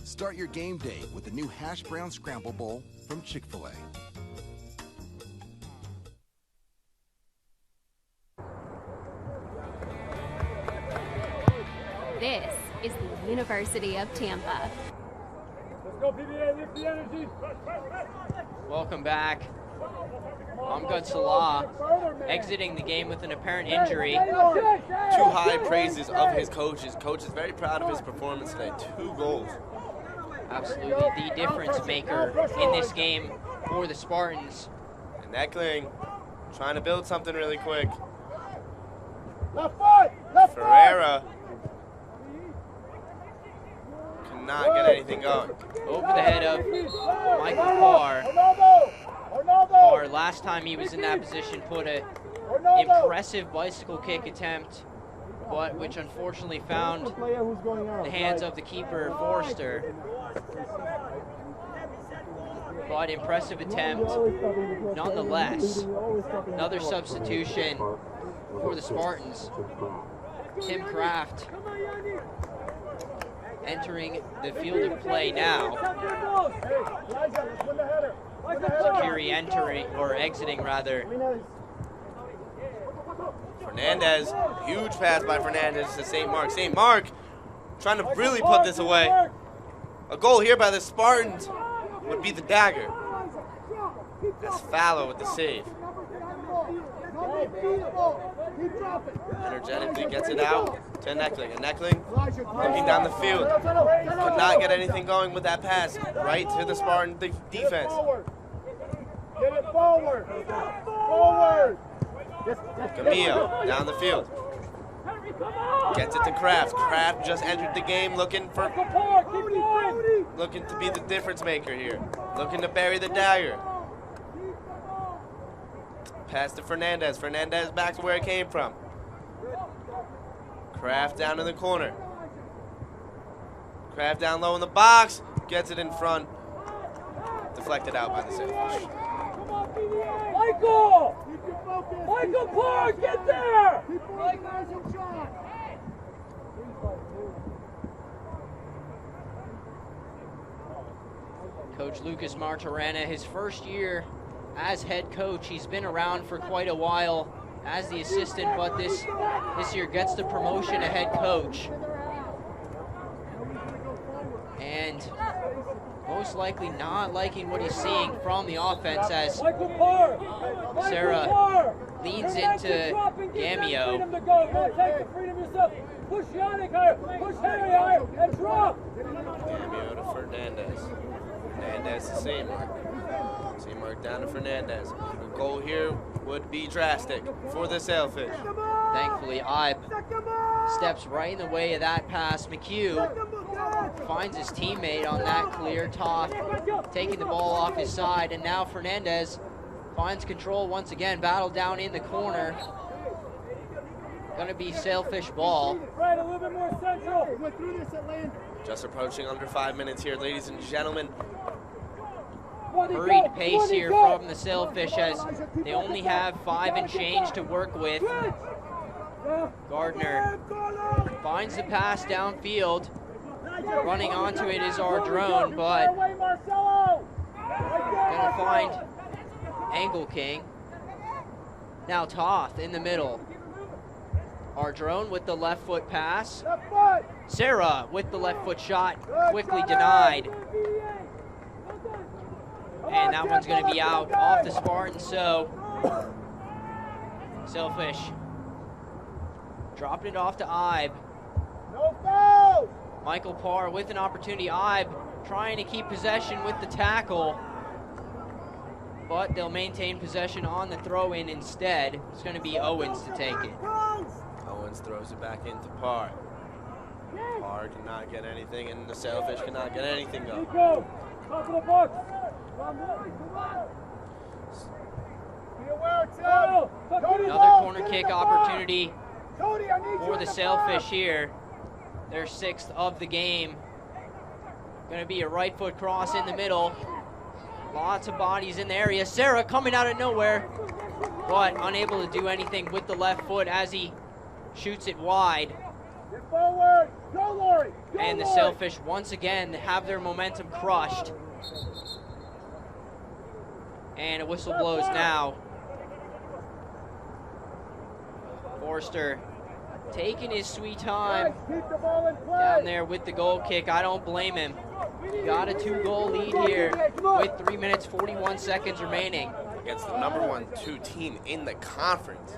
Start your game day with the new Hash Brown Scramble Bowl from Chick-fil-A. This is the University of Tampa. Let's go, PBA, lift the energy. Welcome back. Amgad Salah exiting the game with an apparent injury. Two high praises of his coaches. Coach is very proud of his performance today. 2 goals. Absolutely the difference maker in this game for the Spartans. And Eckling trying to build something really quick. Left foot! Left foot! Ferreira cannot get anything going. Over the head of Michael Carr. Carr, last time he was in that position, put an impressive bicycle kick attempt, but which unfortunately found the hands of the keeper, Forster. But impressive attempt nonetheless. Another substitution for the Spartans. Tim Kraft entering the field of play now. Sakiri entering, or exiting rather. Fernandez, huge pass by Fernandez to St. Mark. St. Mark trying to really put this away. A goal here by the Spartans would be the dagger. That's Fallow with the save. Energetically gets it out to Neckling. And Neckling looking down the field. Could not get anything going with that pass. Right to the Spartan defense. Get it forward! Forward! Camillo down the field. Gets it to Kraft. Kraft just entered the game looking to be the difference maker here. Looking to bury the dagger. Pass to Fernandez. Fernandez back to where it came from. Kraft down in the corner. Kraft down low in the box. Gets it in front. Deflected out by the Sailfish. Michael! Michael Park, get there! Coach Lucas Martorana, his first year as head coach. He's been around for quite a while as the assistant, but this year gets the promotion to head coach. And most likely not liking what he's seeing from the offense as Sarah leads into Gamio. Push Yannick higher, push Harry higher, and drop! Gamio to Fernandez. Fernandez to St. Mark. St. Mark down to Fernandez. The goal here would be drastic for the Sailfish. Thankfully, Ibe steps right in the way of that pass. McHugh finds his teammate on that clear. Toth taking the ball off his side, and now Fernandez finds control once again. Battle down in the corner. Gonna be Sailfish ball. Right, a little bit more central. Just approaching under 5 minutes here, ladies and gentlemen. Hurried pace here from the Sailfish as they only have 5 and change to work with. Gardner finds the pass downfield. Running onto it is our drone, but gonna find Angle King. Now Toth in the middle. Our drone with the left foot pass. Sarah with the left foot shot, quickly denied. And that one's going to be out off the Spartans, so Sailfish dropped it off to Ibe. No foul! Michael Parr with an opportunity. Ibe trying to keep possession with the tackle, but they'll maintain possession on the throw-in instead. It's going to be Owens to take it. Owens throws it back into Parr. Parr cannot get anything, and the Sailfish cannot get anything going. Top of the box. Another corner kick opportunity for the Sailfish here. Their 6th of the game. Going to be a right foot cross in the middle. Lots of bodies in the area. Sarah coming out of nowhere, but unable to do anything with the left foot as he shoots it wide. Get forward. Go, Lori. Go, and the Sailfish once again have their momentum crushed. And a whistle blows now. Forster taking his sweet time down there with the goal kick. I don't blame him. Got a 2-goal lead here with 3 minutes 41 seconds remaining. Against the number 2 team in the conference.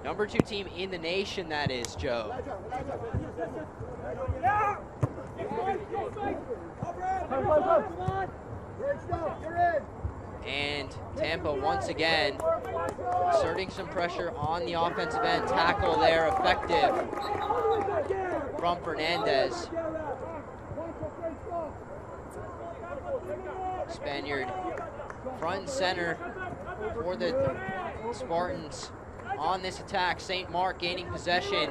Number 2 team in the nation, that is, Joe. And Tampa once again asserting some pressure on the offensive end. Tackle there, effective from Fernandez. Spaniard front and center for the Spartans on this attack. St. Mark gaining possession.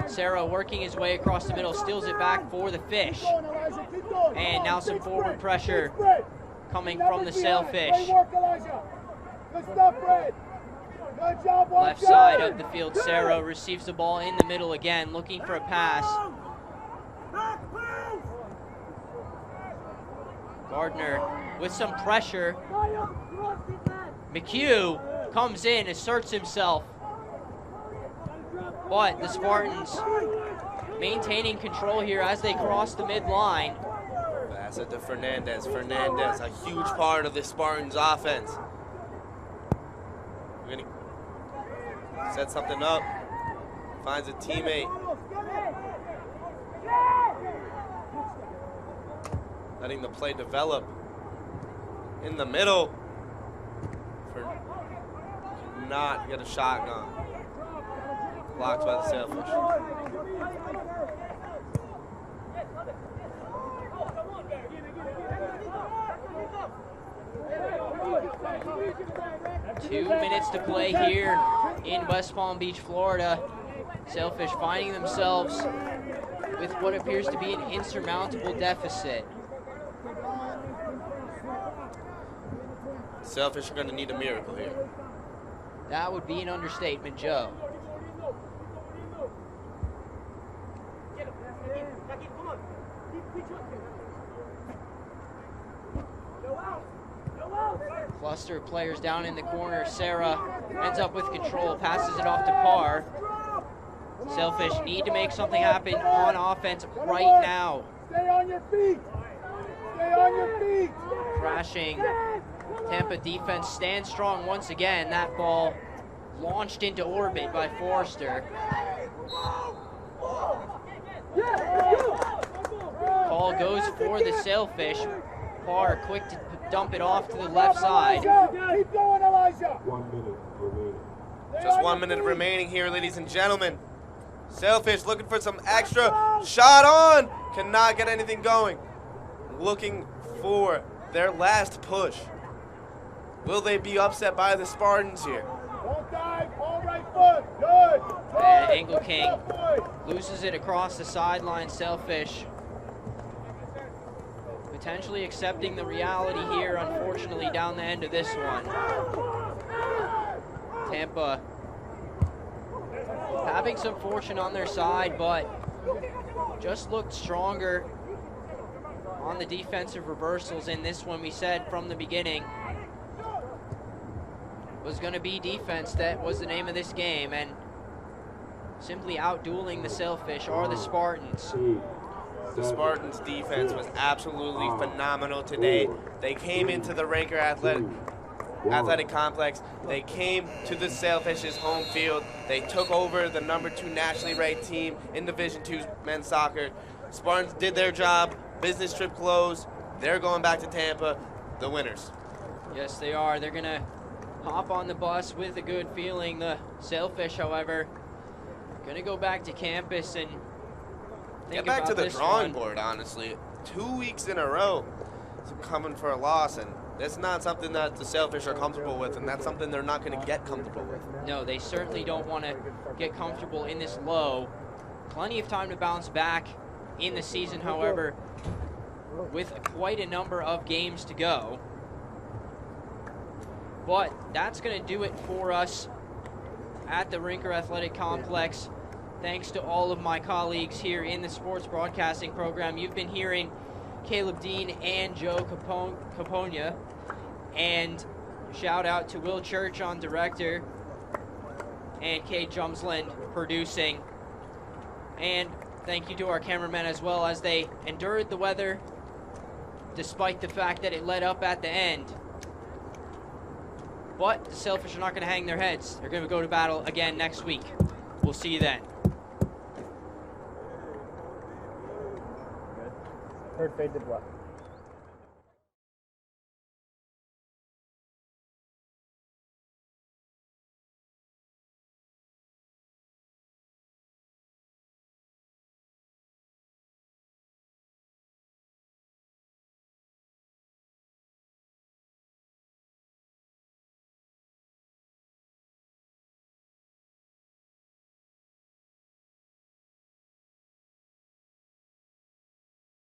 Sarah working his way across the middle, steals it back for the Fish. And now some forward pressure coming from the Sailfish. Left side of the field, Sarah receives the ball in the middle again, looking for a pass. Gardner with some pressure. McHugh comes in, asserts himself. But the Spartans maintaining control here as they cross the midline. Pass it to Fernandez. Fernandez, a huge part of the Spartans offense. We're gonna set something up. Finds a teammate. Letting the play develop. In the middle. Not get a shotgun. Blocked by the Sailfish. Two minutes to play here in West Palm Beach, Florida. Sailfish finding themselves with what appears to be an insurmountable deficit. Sailfish are going to need a miracle here. That would be an understatement, Joe. Cluster of players down in the corner. Sarah ends up with control, passes it off to Parr. Sailfish need to make something happen on offense right now. Stay on your feet. Stay on your feet. Crashing Tampa defense stands strong once again. That ball launched into orbit by Forrester. Call goes for the Sailfish. Parr quick to dump it off to the left side. Keep going, Elijah. 1 minute remaining. Just 1 minute remaining here, ladies and gentlemen. Sailfish looking for some extra. Shot on. Cannot get anything going. Looking for their last push. Will they be upset by the Spartans here? Don't dive. All right foot. Good. And Angle King loses it across the sideline. Sailfish potentially accepting the reality here, unfortunately, down the end of this one. Tampa having some fortune on their side, but just looked stronger on the defensive reversals in this one. We said from the beginning was going to be defense that was the name of this game, and simply outdueling the Sailfish are the Spartans. The Spartans' defense was absolutely phenomenal today. They came into the Ranker Athletic Complex. They came to the Sailfish's home field. They took over the #2 nationally ranked team in Division II men's soccer. Spartans did their job. Business trip closed. They're going back to Tampa, the winners. Yes, they are. They're going to hop on the bus with a good feeling. The Sailfish, however, going to go back to campus and get back to the drawing board, honestly. 2 weeks in a row coming for a loss, and that's not something that the Sailfish are comfortable with, and that's something they're not going to get comfortable with. No, they certainly don't want to get comfortable in this low. Plenty of time to bounce back in the season, however, with quite a number of games to go. But that's going to do it for us at the Rinker Athletic Complex. Thanks to all of my colleagues here in the sports broadcasting program. You've been hearing Caleb Dean and Joe Caponia. And shout out to Will Church on director and Kate Jumsland producing. And thank you to our cameramen as well, as they endured the weather despite the fact that it let up at the end. But the Sailfish are not going to hang their heads. They're going to go to battle again next week. We'll see you then. Third fade to black.